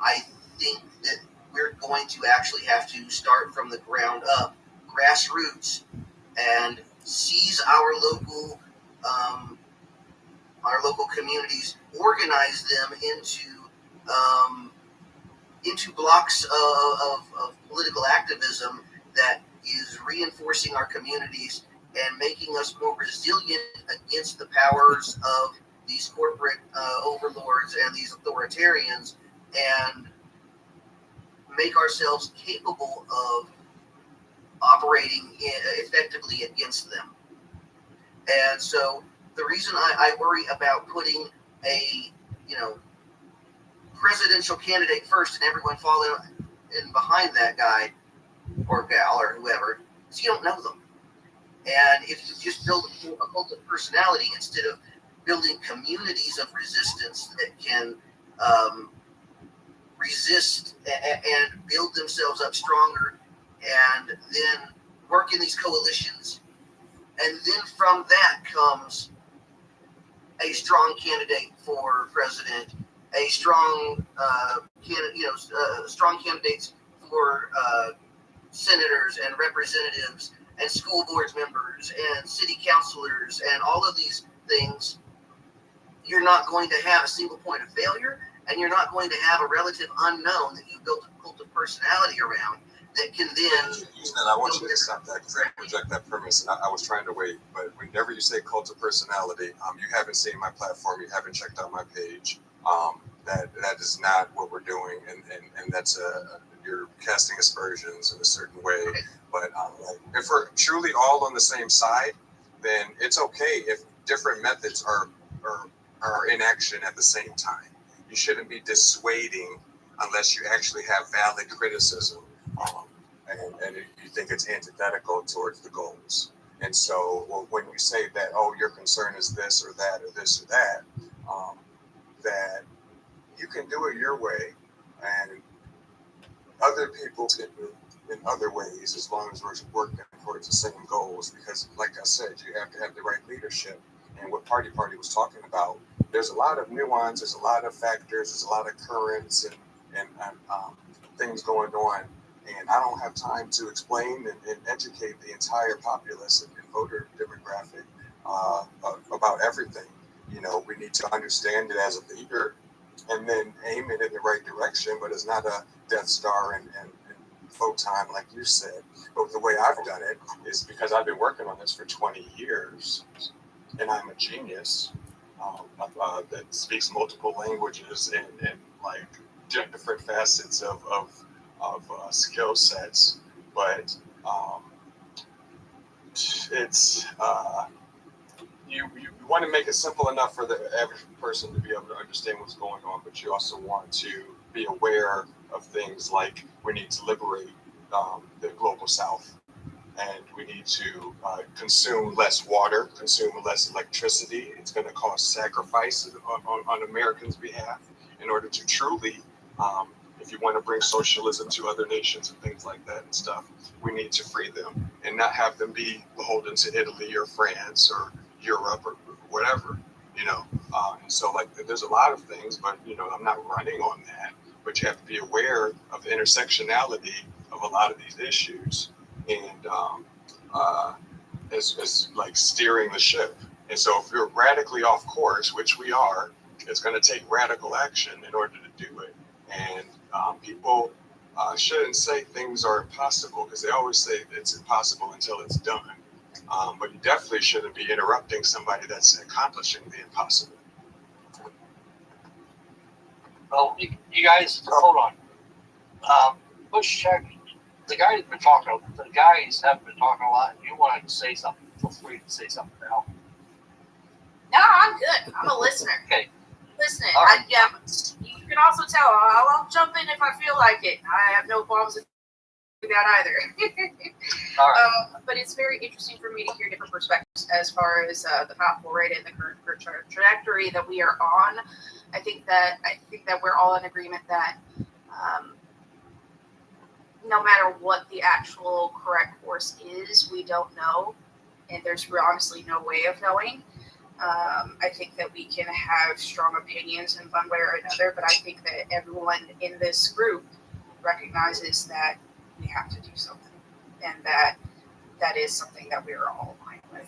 I think that we're going to actually have to start from the ground up, grassroots, and seize our local communities, organize them into blocks of political activism that is reinforcing our communities and making us more resilient against the powers of these corporate overlords and these authoritarians, and make ourselves capable of operating effectively against them. And so the reason I worry about putting a presidential candidate first and everyone following in behind that guy or gal or whoever is you don't know them. And if you just build a cult of personality instead of building communities of resistance that can resist and build themselves up stronger, and then work in these coalitions, and then from that comes a strong candidate for president, a strong strong candidates for senators and representatives and school board members and city councilors and all of these things. You're not going to have a single point of failure, and you're not going to have a relative unknown that you built a cult of personality around that can then. And I want you to stop that because I reject that premise, and I was trying to wait. But whenever you say cult of personality, you haven't seen my platform, you haven't checked out my page. That is not what we're doing, and that's you're casting aspersions in a certain way. But if we're truly all on the same side, then it's okay if different methods are in action at the same time. You shouldn't be dissuading unless you actually have valid criticism, and you think it's antithetical towards the goals. And so when you say that, oh, your concern is this or that or this or that, that you can do it your way, and other people can do it in other ways as long as we're working towards the same goals. Because, like I said, you have to have the right leadership. And what Party was talking about, there's a lot of nuance, there's a lot of factors, there's a lot of currents and things going on. And I don't have time to explain and educate the entire populace and voter demographic about everything. We need to understand it as a leader and then aim it in the right direction, but it's not a Death Star and photon like you said. But the way I've done it is because I've been working on this for 20 years and I'm a genius that speaks multiple languages and like different facets of skill sets. But it's you want to make it simple enough for the average person to be able to understand what's going on, but you also want to be aware of things like we need to liberate the global south, and we need to consume less water, consume less electricity. It's going to cost sacrifice on Americans' behalf in order to truly, if you want to bring socialism to other nations and things like that and stuff, we need to free them and not have them be beholden to Italy or France or Europe or whatever, and so like there's a lot of things, but I'm not running on that, but you have to be aware of the intersectionality of a lot of these issues, and as like steering the ship. And so if you're radically off course, which we are, it's going to take radical action in order to do it. And people shouldn't say things are impossible, because they always say it's impossible until it's done. But you definitely shouldn't be interrupting somebody that's accomplishing the impossible. Well, you guys, hold on. Push check. The guys haven't been talking a lot. You wanted to say something, feel free to say something now. No, I'm good. I'm a listener. Okay. Listening. All right. You can also tell I'll jump in if I feel like it. I have no qualms with that either. All right. But it's very interesting for me to hear different perspectives as far as the path forward and the current trajectory that we are on. I think that we're all in agreement that no matter what the actual correct course is, we don't know, and there's honestly no way of knowing. I think that we can have strong opinions in one way or another, but I think that everyone in this group recognizes that we have to do something, and that is something that we are all aligned with.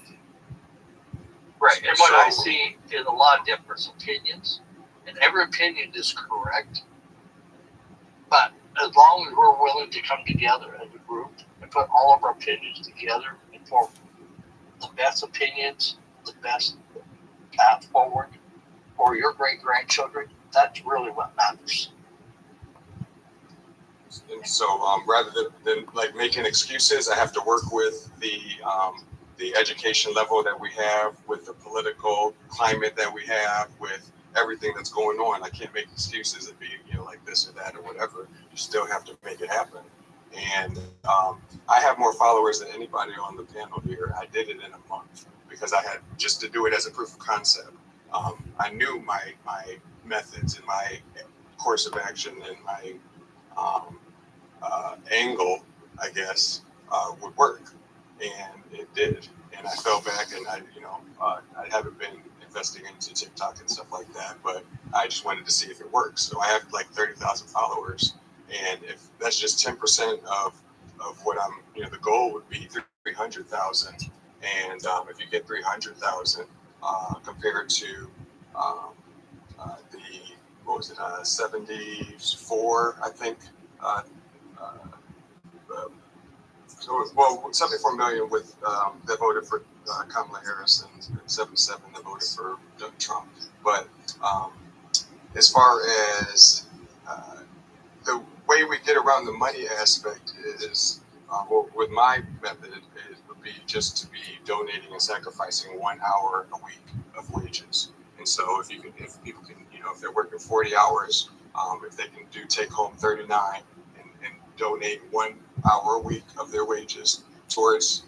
Right. And what I see is a lot of different opinions, and every opinion is correct. But as long as we're willing to come together as a group and put all of our opinions together and form the best opinions, the best path forward for your great-grandchildren, that's really what matters. And so rather than like making excuses, I have to work with the education level that we have, with the political climate that we have, with everything that's going on. I can't make excuses and be, like this or that or whatever. You still have to make it happen. And I have more followers than anybody on the panel here. I did it in a month because I had just to do it as a proof of concept. I knew my methods and my course of action and my angle, I guess, would work, and it did. And I fell back, and I haven't been investing into TikTok and stuff like that, but I just wanted to see if it works. So I have like 30,000 followers, and if that's just 10% of what I'm, the goal would be 300,000. And if you get 300,000 compared to the, what was it, 74, I think. So, well, 74 million with that voted for Kamala Harris, and 77 that voted for Trump. But as far as the way we get around the money aspect is, well, with my method, it would be just to be donating and sacrificing 1 hour a week of wages. And so if people can, if they're working 40 hours, if they can do take home 39 and donate 1 hour a week of their wages towards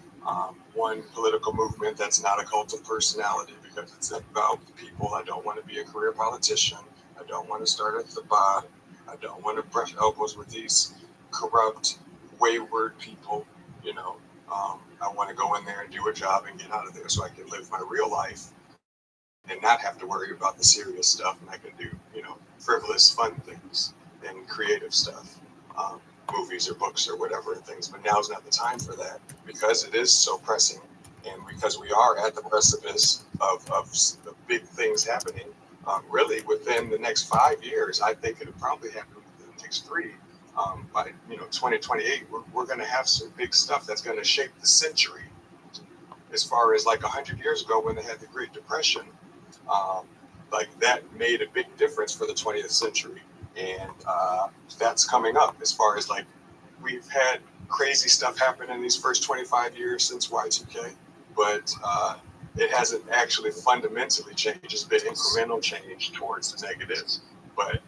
one political movement that's not a cult of personality, because it's about people. I don't want to be a career politician. I don't want to start at the bottom. I don't want to brush elbows with these corrupt, wayward people. I want to go in there and do a job and get out of there so I can live my real life and not have to worry about the serious stuff. And I can do, frivolous, fun things and creative stuff, movies or books or whatever and things. But now's not the time for that, because it is so pressing, and because we are at the precipice of the big things happening. Really, within the next 5 years, I think it'll probably happen within the next 3. By 2028, we're going to have some big stuff that's going to shape the century. As far as like 100 years ago when they had the Great Depression, like that made a big difference for the 20th century. And that's coming up. As far as like, we've had crazy stuff happen in these first 25 years since Y2K, but it hasn't actually fundamentally changed. It's been incremental change towards the negatives. But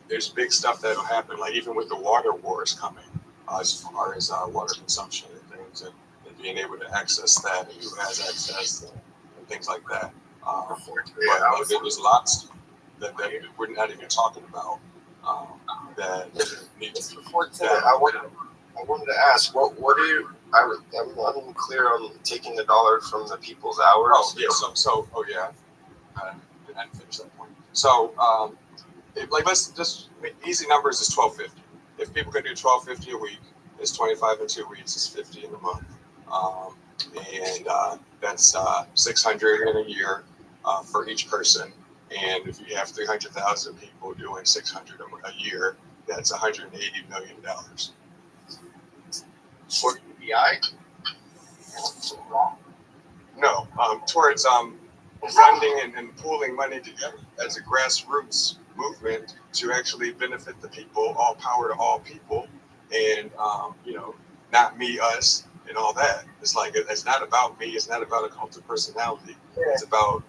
there's big stuff that'll happen, like even with the water wars coming, as far as water consumption and things, and being able to access that, and who has access, and things like that. But there was lots that we're not even talking about that need to be. Before that, I wanted to ask, what are you? I'm unclear on taking the dollar from the people's hours. Oh yeah, I didn't finish that point. So let's just easy numbers is $12.50. If people can do $12.50 a week, it's 25 in 2 weeks. It's 50 in a month, and that's 600 in a year for each person. And if you have 300,000 people doing 600 a year, that's $180 million. For UBI? No, towards funding and pooling money together as a grassroots movement to actually benefit the people, all power to all people, and not me, us, and all that. It's like, it's not about me. It's not about a cult of personality. It's about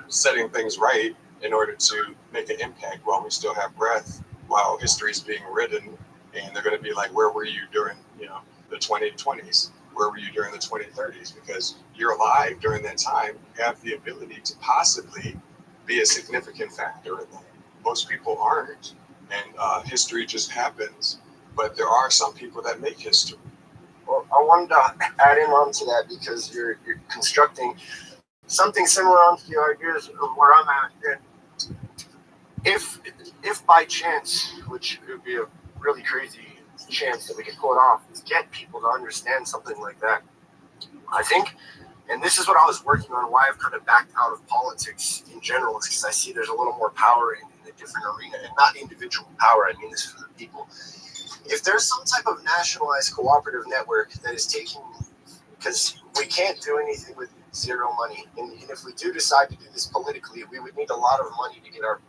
setting things right in order to make an impact while we still have breath, while history is being written, and they're going to be like, where were you during the 2020s? where were you during the 2030s? Because you're alive during that time, you have the ability to possibly be a significant factor in that. Most people aren't, and history just happens. But there are some people that make history. Well, I wanted to add in on to that because you're constructing something similar onto the ideas of where I'm at. And if by chance, which would be a really crazy chance that we could pull it off, is get people to understand something like that. I think, and this is what I was working on, why I've kind of backed out of politics in general, is because I see there's a little more power in a different arena, and not individual power, I mean this for the people. If there's some type of nationalized cooperative network that is taking, because we can't do anything with zero money, and if we do decide to do this politically, we would need a lot of money to get our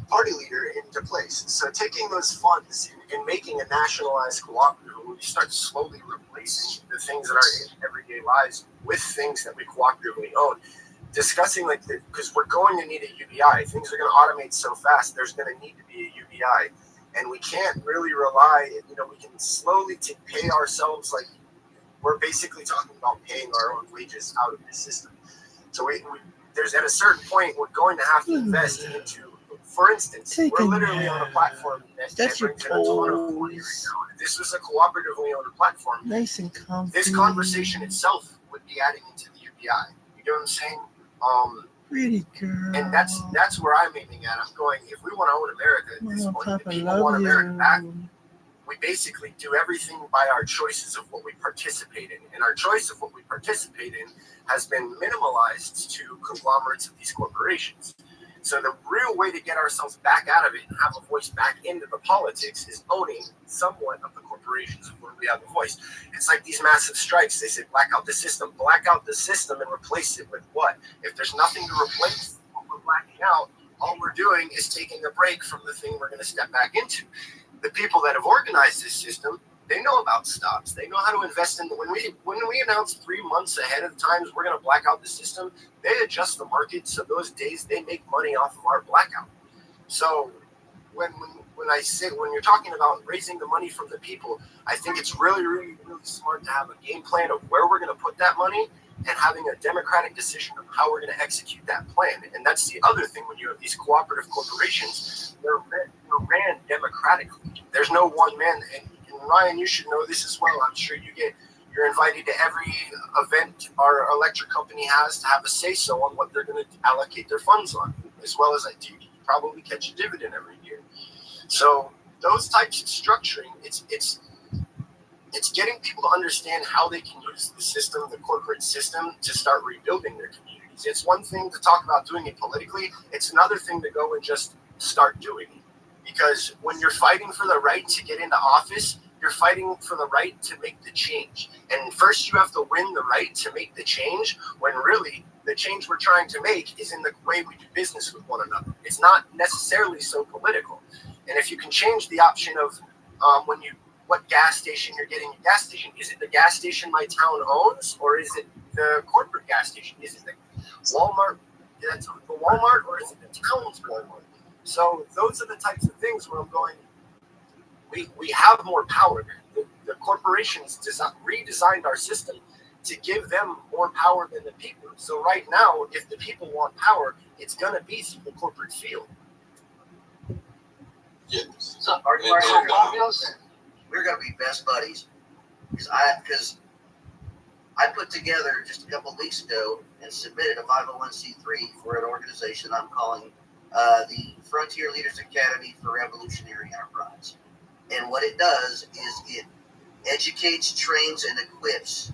party leader into place. So taking those funds and making a nationalized cooperative, where we start slowly replacing the things that are in everyday lives with things that we cooperatively own. Discussing because we're going to need a UBI. Things are going to automate so fast, there's going to need to be a UBI. And we can't really rely, we can slowly pay ourselves, like we're basically talking about paying our own wages out of the system. So there's at a certain point, we're going to have to invest into, for instance, we're literally on a platform that brings in a ton of money right now. If this was a cooperatively owned platform, Nice and comfy. this conversation itself would be adding into the UBI. You know what I'm saying? Pretty girl. And that's where I'm aiming at. I'm going, if we want to own America at this Mama, point, Papa, if people love want America back, you. we basically do everything by our choices of what we participate in. And our choice of what we participate in has been minimalized to conglomerates of these corporations. So the real way to get ourselves back out of it and have a voice back into the politics is owning somewhat of the corporations where we have a voice. It's like these massive strikes. They say black out the system and replace it with what? If there's nothing to replace what we're blacking out, all we're doing is taking a break from the thing we're going to step back into. The people that have organized this system, they know about stocks. They know how to invest in. When we announce 3 months ahead of times we're going to black out the system, they adjust the market so those days they make money off of our blackout. So when you're talking about raising the money from the people, I think it's really, really, really smart to have a game plan of where we're going to put that money and having a democratic decision of how we're going to execute that plan. And that's the other thing when you have these cooperative corporations, they're ran democratically. There's no one man. And Ryan, you should know this as well. I'm sure you're invited to every event our electric company has to have a say-so on what they're going to allocate their funds on, as well as I do. You probably catch a dividend every year. So those types of structuring, it's getting people to understand how they can use the system, the corporate system, to start rebuilding their communities. It's one thing to talk about doing it politically. It's another thing to go and just start doing it. Because when you're fighting for the right to get into office, you're fighting for the right to make the change. And first you have to win the right to make the change, when really the change we're trying to make is in the way we do business with one another. It's not necessarily so political. And if you can change the option of what gas station you're getting a gas station, is it the gas station my town owns, or is it the corporate gas station? Is it the Walmart? That's the Walmart, or is it the town's Walmart? So those are the types of things where I'm going, we have more power. The corporations redesigned our system to give them more power than the people. So right now, if the people want power, it's going to be through the corporate field. Yes. So we're going to be best buddies because I put together just a couple of weeks ago and submitted a 501c3 for an organization I'm calling the Frontier Leaders Academy for Revolutionary Enterprise. And what it does is it educates, trains, and equips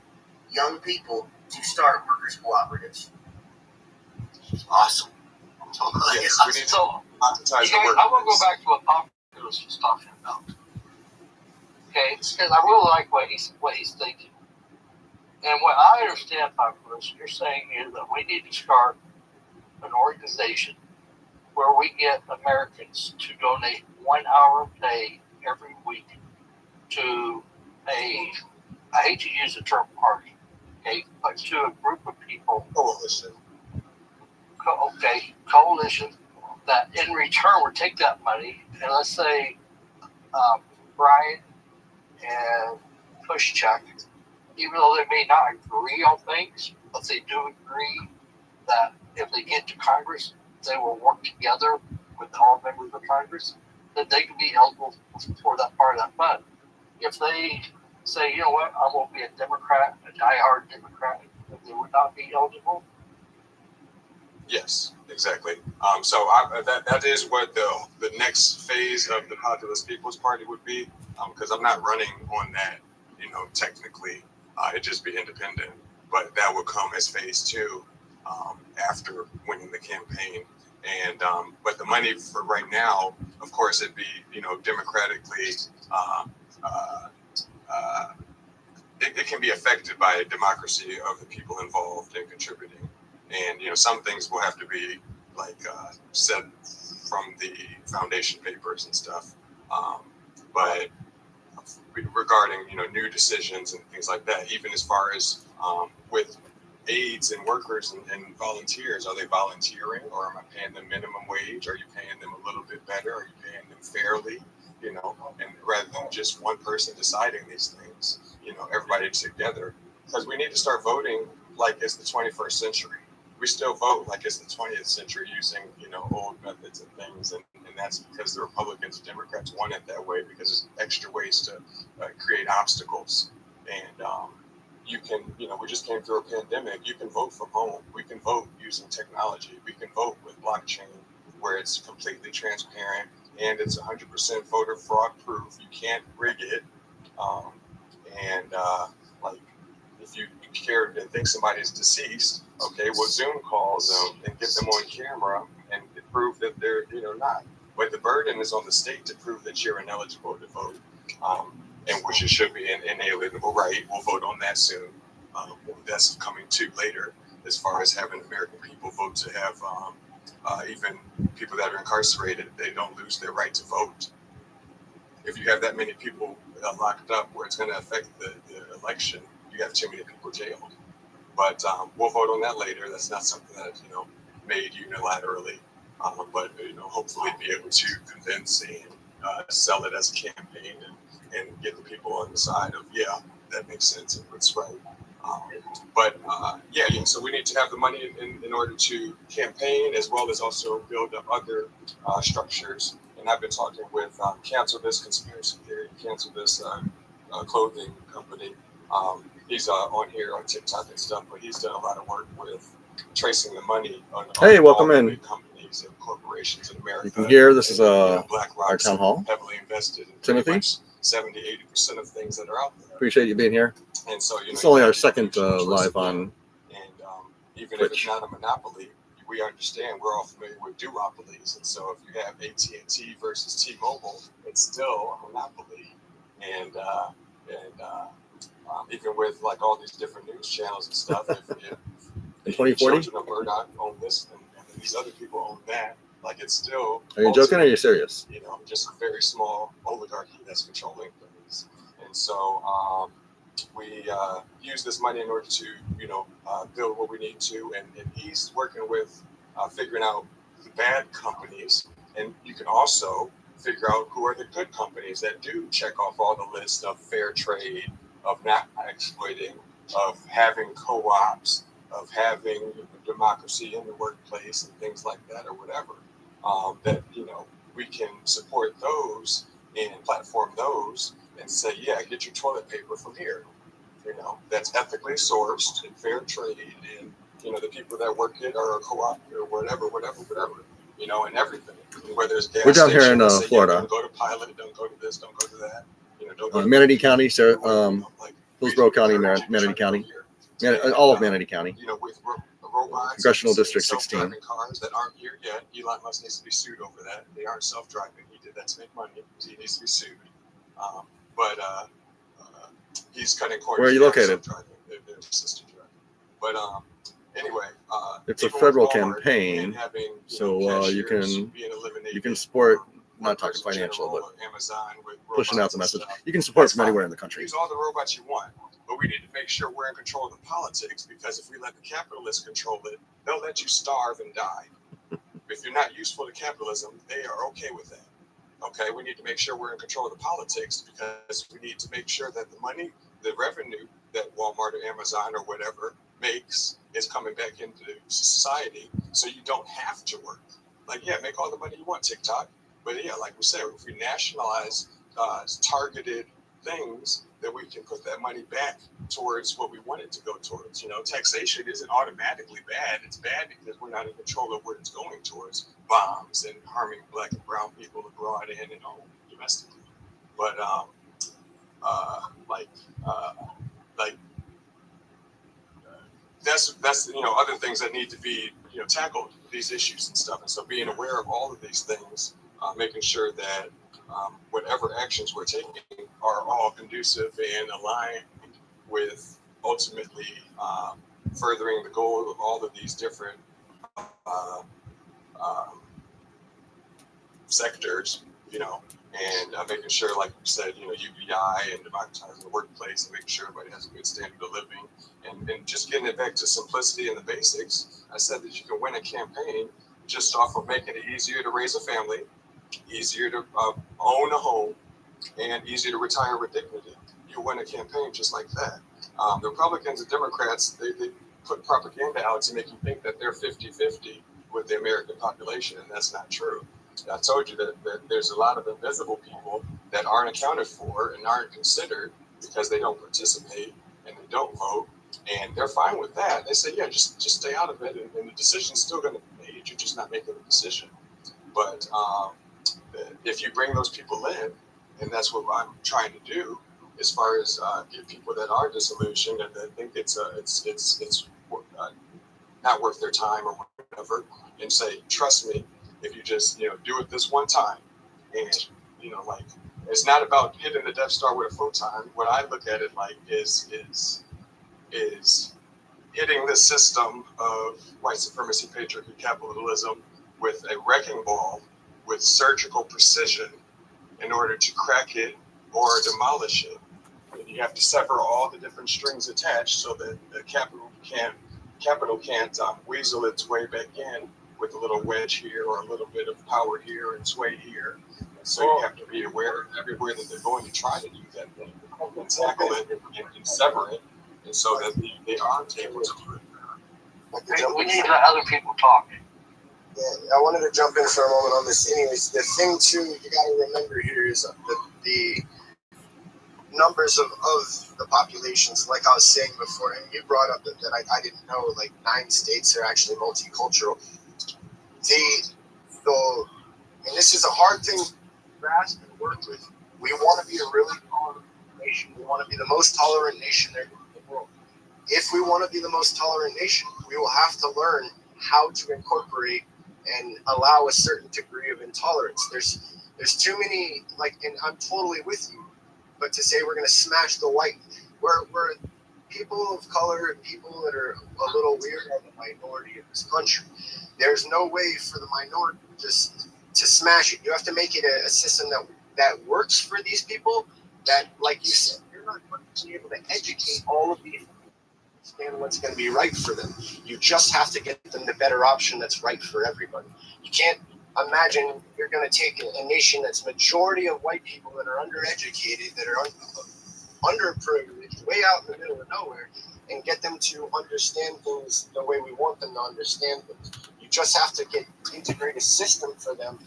young people to start workers' cooperatives. Awesome. Yes, we need to So, monetize the work. I want to go back to what Populous was talking about. Okay, because I really like what he's thinking. And what I understand, Populous, you're saying is that we need to start an organization where we get Americans to donate 1 hour a day every week to I hate to use the term party, okay, but to a group of people, Coalition. coalition, that in return would take that money and let's say Brian and push check, even though they may not agree on things, but they do agree that if they get to Congress, they will work together with all members of Congress, that they can be eligible for that part of that fund. If they say, you know what, I won't be a Democrat, a diehard Democrat, they would not be eligible. Yes, exactly. That is what the next phase of the Populist People's Party would be, because I'm not running on that, technically. It'd just be independent, but that would come as phase 2 after winning the campaign. And but the money for right now, of course, it'd be democratically. It can be affected by a democracy of the people involved in contributing. And some things will have to be said from the foundation papers and stuff. But regarding new decisions and things like that, even as far as with aides and workers and volunteers, are they volunteering, or am I paying them minimum wage? Are you paying them a little bit better? Are you paying them fairly? And rather than just one person deciding these things, everybody together, because we need to start voting like it's the 21st century. We still vote like it's the 20th century using, old methods and things. And that's because the Republicans and Democrats want it that way, because there's extra ways to create obstacles. And you can, we just came through a pandemic. You can vote from home. We can vote using technology. We can vote with blockchain, where it's completely transparent and it's 100% voter fraud proof. You can't rig it. If you care and think somebody's deceased, okay, well, Zoom calls them and get them on camera and prove that they're, not. But the burden is on the state to prove that you're ineligible to vote, and which it should be an inalienable right. We'll vote on that soon. That's coming too later, as far as having American people vote to have even people that are incarcerated, they don't lose their right to vote. If you have that many people locked up where it's going to affect the election, you have too many people jailed. But we'll vote on that later. That's not something that made unilaterally, but hopefully be able to convince and sell it as a campaign and get the people on the side of that makes sense and what's right. So we need to have the money in order to campaign, as well as also build up other structures. And I've been talking with Cancel This Conspiracy Theory, Cancel This clothing company. He's on here on TikTok and stuff, but he's done a lot of work with tracing the money on welcome all in. the big companies and corporations in America. You can hear this is BlackRock, our town hall. heavily invested in Timothy? 70-80% of things that are out there. Appreciate you being here. And so It's only our second live on. And even Twitch. if it's not a monopoly, we understand, we're all familiar with duopolies. And so if you have AT&T versus T-Mobile, it's still a monopoly. And even with all these different news channels and stuff, if In 2040? children of Murdoch own this and these other people own that, it's still. Are you joking or are you serious? Just a very small oligarchy that's controlling things. And so we use this money in order to, build what we need to. And he's working with figuring out the bad companies. And you can also figure out who are the good companies that do check off all the lists of fair trade, of not exploiting, of having co-ops, of having democracy in the workplace and things like that, or whatever. That we can support those and platform those and say, get your toilet paper from here. That's ethically sourced and fair trade, and the people that work it are a co-op or whatever, and everything. And whether it's gas We're down here station, in say, Florida. Don't go to Pilot, don't go to this, don't go to that. Don't go to Manatee County, Hillsborough County, Manatee County, all of Manatee County. With robots, Congressional District 16. self-driving cars that aren't here yet. Elon Musk needs to be sued over that. They aren't self-driving. He did that to make money. He needs to be sued. But he's cutting corners. Where are you located? They're system driving. But anyway, It's a even federal with Walmart campaign, and having, so you cashiers can being eliminated, you can support. Not workers talking in financial, general, but Amazon with pushing out robots the and message. stuff. You can support That's from anywhere fine. in the country. Use all the robots you want, but we need to make sure we're in control of the politics, because if we let the capitalists control it, they'll let you starve and die. If you're not useful to capitalism, they are okay with that. Okay, we need to make sure we're in control of the politics, because we need to make sure that the money the revenue that Walmart or Amazon or whatever makes is coming back into society, so you don't have to work. Like, yeah, make all the money you want, TikTok. But yeah, like we said, if we nationalize targeted things, then we can put that money back towards what we want it to go towards. You know, taxation isn't automatically bad. It's bad because we're not in control of where it's going towards, bombs and harming Black and brown people abroad and domestically. But that's other things that need to be tackled, these issues and stuff. And so being aware of all of these things, making sure that whatever actions we're taking are all conducive and aligned with ultimately furthering the goal of all of these different sectors, and making sure, like you said, UBI and democratizing the workplace and making sure everybody has a good standard of living, and just getting it back to simplicity and the basics. I said that you can win a campaign just off of making it easier to raise a family, easier to own a home, and easier to retire with dignity. You win a campaign just like that. The Republicans and Democrats, they put propaganda out to make you think that they're 50-50 with the American population, and that's not true. I told you that there's a lot of invisible people that aren't accounted for and aren't considered because they don't participate and they don't vote, and they're fine with that. They say, yeah, just stay out of it, and the decision's still going to be made. You're just not making the decision. But if you bring those people in, and that's what I'm trying to do, as far as get people that are disillusioned and that think it's not worth their time or whatever, and say, trust me, if you just do it this one time, and it's not about hitting the Death Star with a photon. What I look at it like is hitting the system of white supremacy, patriarchy, capitalism with a wrecking ball with surgical precision in order to crack it or demolish it. And you have to sever all the different strings attached so that the capital can't weasel its way back in with a little wedge here or a little bit of power here and sway here. And so you have to be aware everywhere that they're going to try to do that thing and tackle it and sever it, and so that they aren't able to do it. We need to let other people talk. Yeah, I wanted to jump in for a moment on this. Anyways, the thing too you got to remember here is the numbers of the populations. Like I was saying before, and you brought up that I didn't know, like 9 states are actually multicultural. And this is a hard thing to grasp and work with. We want to be a really tolerant nation. We want to be the most tolerant nation there in the world. If we want to be the most tolerant nation, we will have to learn how to incorporate and allow a certain degree of intolerance. There's too many, and I'm totally with you, but to say we're going to smash the white, we're people of color, people that are a little weird are the minority in this country. There's no way for the minority just to smash it. You have to make it a system that works for these people, that, like you said, you're not going to be able to educate all of these people to understand what's going to be right for them. You just have to get them the better option that's right for everybody. You can't imagine you're going to take a nation that's majority of white people that are undereducated, that are underprivileged, way out in the middle of nowhere, and get them to understand things the way we want them to understand things. You just have to integrate a system for them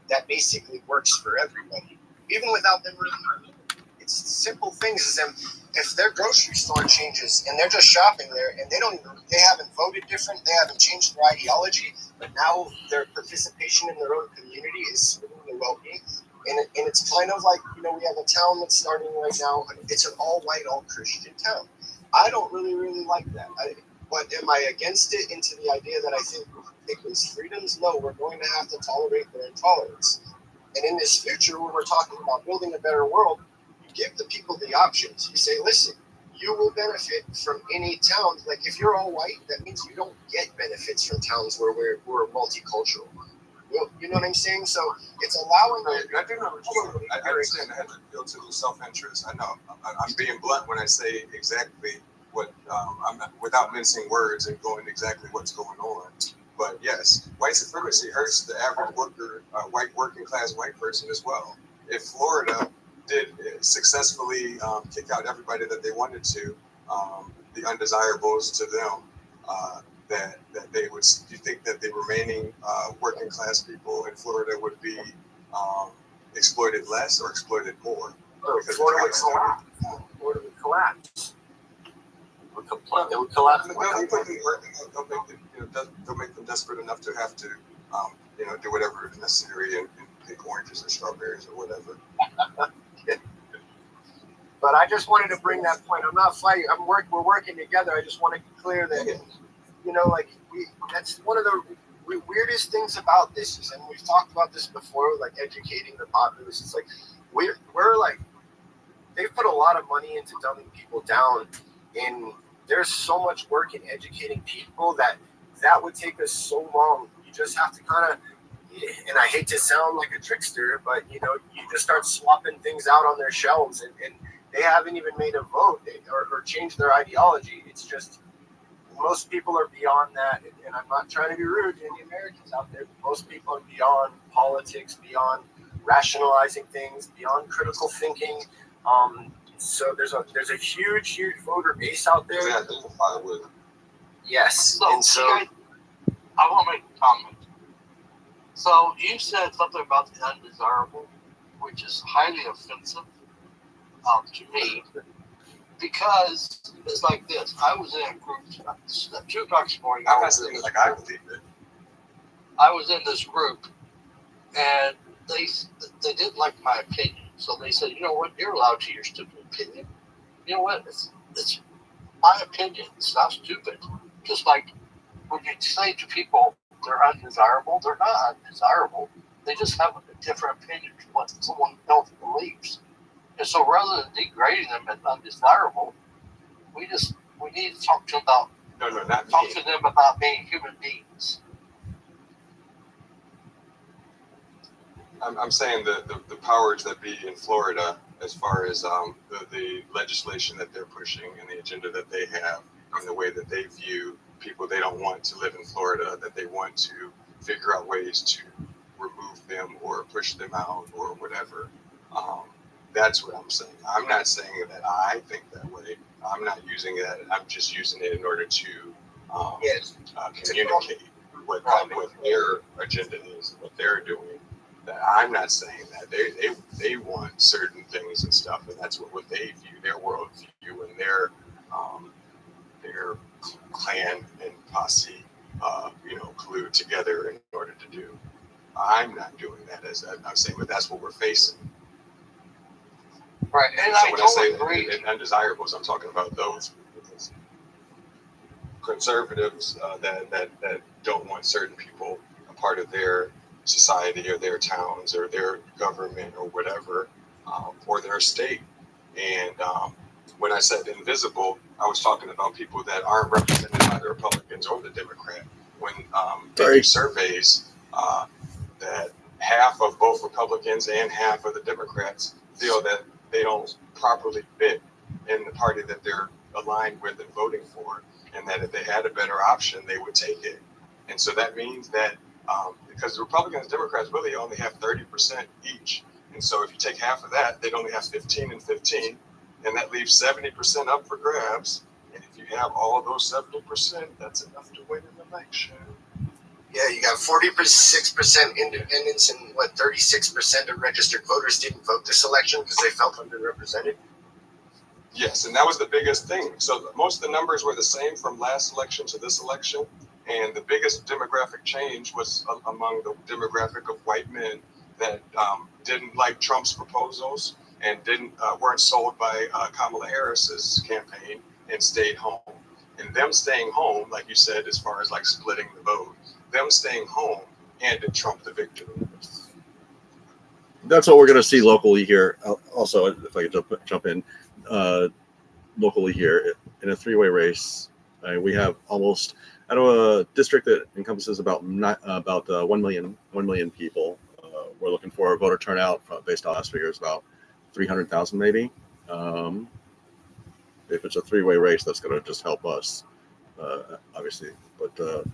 that basically works for everybody, even without them really learning. It's simple things as them. If their grocery store changes and they're just shopping there and they haven't voted different, they haven't changed their ideology, but now their participation in their own community is serving their well-being. And it's kind of like, we have a town that's starting right now. It's an all-white, all-Christian town. I don't really like that. But am I against it into the idea that I think take these freedoms? No, we're going to have to tolerate their intolerance. And in this future, when we're talking about building a better world, you give the people the options. You say, listen, you will benefit from any town. Like, if you're all white, that means you don't get benefits from towns where we're multicultural. You know what I'm saying? So it's allowing. I do know what you're saying. I understand I have to appeal to the self-interest. I know. I'm being blunt when I say exactly what, I'm not, without mincing words and going exactly what's going on. But yes, white supremacy hurts the average worker, white working class white person as well. If Florida did successfully kick out everybody that they wanted to, the undesirables to them, that they would, do you think that the remaining working class people in Florida would be exploited less or exploited more? Because Florida would collapse. Florida would collapse. It would collapse. They'll make them desperate enough to have to, do whatever is necessary and pick oranges or strawberries or whatever. But I just wanted to bring that point. I'm not fighting. We're working together. I just want to be clear that, that's one of the weirdest things about this is, and we've talked about this before, like educating the populace. It's like we're like, they've put a lot of money into dumbing people down, and there's so much work in educating people that would take us so long. You just have to kind of, and I hate to sound like a trickster, but you just start swapping things out on their shelves, and they haven't even made a vote or changed their ideology. It's just, most people are beyond that, and I'm not trying to be rude to any Americans out there, but most people are beyond politics, beyond rationalizing things, beyond critical thinking. So there's a huge voter base out there. They identify with it. Yes, So, and so I want to make a comment. So you said something about the undesirable, which is highly offensive to me, because it's like this. I was in a group at 2 o'clock this morning. I'm not saying it like I believe it. I was in this group, and they didn't like my opinion. So they said, you know what, you're allowed to your stupid opinion. You know what, it's my opinion. It's not stupid. Just like when you say to people they're undesirable, they're not undesirable. They just have a different opinion to what someone else believes. And so rather than degrading them as undesirable, we need to talk to them about talk to them about being human beings. I'm saying the powers that be in Florida, as far as the legislation that they're pushing and the agenda that they have and the way that they view people they don't want to live in Florida, that they want to figure out ways to remove them or push them out or whatever. That's what I'm saying. I'm not saying that I think that way. I'm not using that. I'm just using it in order to communicate what their agenda is and what they're doing. That I'm not saying that they want certain things and stuff, and that's what they view, their world view, and their clan and posse, collude together in order to do. I'm not doing that. As I'm saying, but that's what we're facing. Right, and So I when totally I agree. say undesirables, I'm talking about those conservatives that don't want certain people a part of their society or their towns or their government or whatever, or their state. And when I said invisible, I was talking about people that aren't represented by the Republicans or the Democrat. When they do surveys, that half of both Republicans and half of the Democrats feel that they don't properly fit in the party that they're aligned with and voting for, and that if they had a better option, they would take it. And so that means that because the Republicans and Democrats really only have 30% each. And so if you take half of that, they'd only have 15 and 15, and that leaves 70% up for grabs. And if you have all of those 70%, that's enough to win an election. yeah, you got 46% independents and 36% of registered voters didn't vote this election because they felt underrepresented. Yes, and that was the biggest thing. So most of the numbers were the same from last election to this election. And the biggest demographic change was among the demographic of white men that didn't like Trump's proposals and weren't sold by Kamala Harris's campaign and stayed home. And them staying home, like you said, as far as like splitting the vote, them staying home handed Trump the victory. That's what we're going to see locally here. Also, if I could jump in, locally here in a three-way race, we have almost out of a district that encompasses about 1 million people. We're looking for a voter turnout based on last figures about 300,000 maybe. If it's a three-way race, that's going to just help us, obviously. But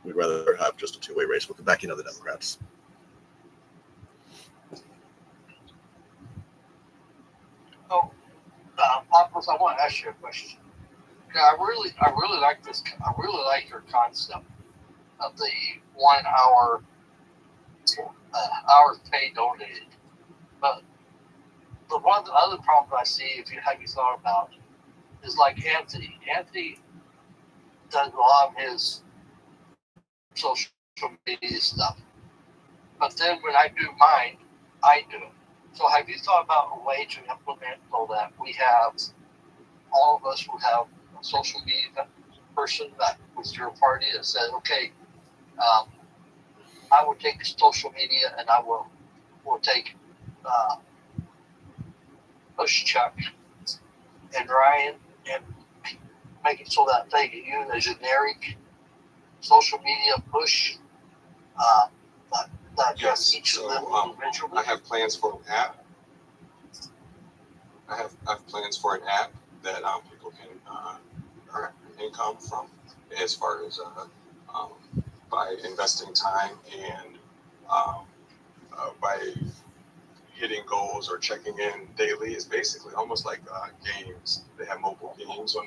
we'd rather have just a two-way race with the backing of the Democrats. Marcos, I want to ask you a question. I really like this. I really like your concept of the 1 hour, hour pay donated. But the one the other problem I see, if you have you thought about, is like Anthony. Anthony does a lot of his social media stuff. But then when I do mine, I do it. So have you thought about a way to implement so that we have all of us who have a social media person that was your party that said, okay, I will take social media and I will take Push Chuck and Ryan and make it so that they can use a generic social media push that address each of them individually. I have plans for an app. I have plans for an app that people can earn income from, as far as by investing time and by hitting goals or checking in daily. Is basically almost like games. They have mobile games on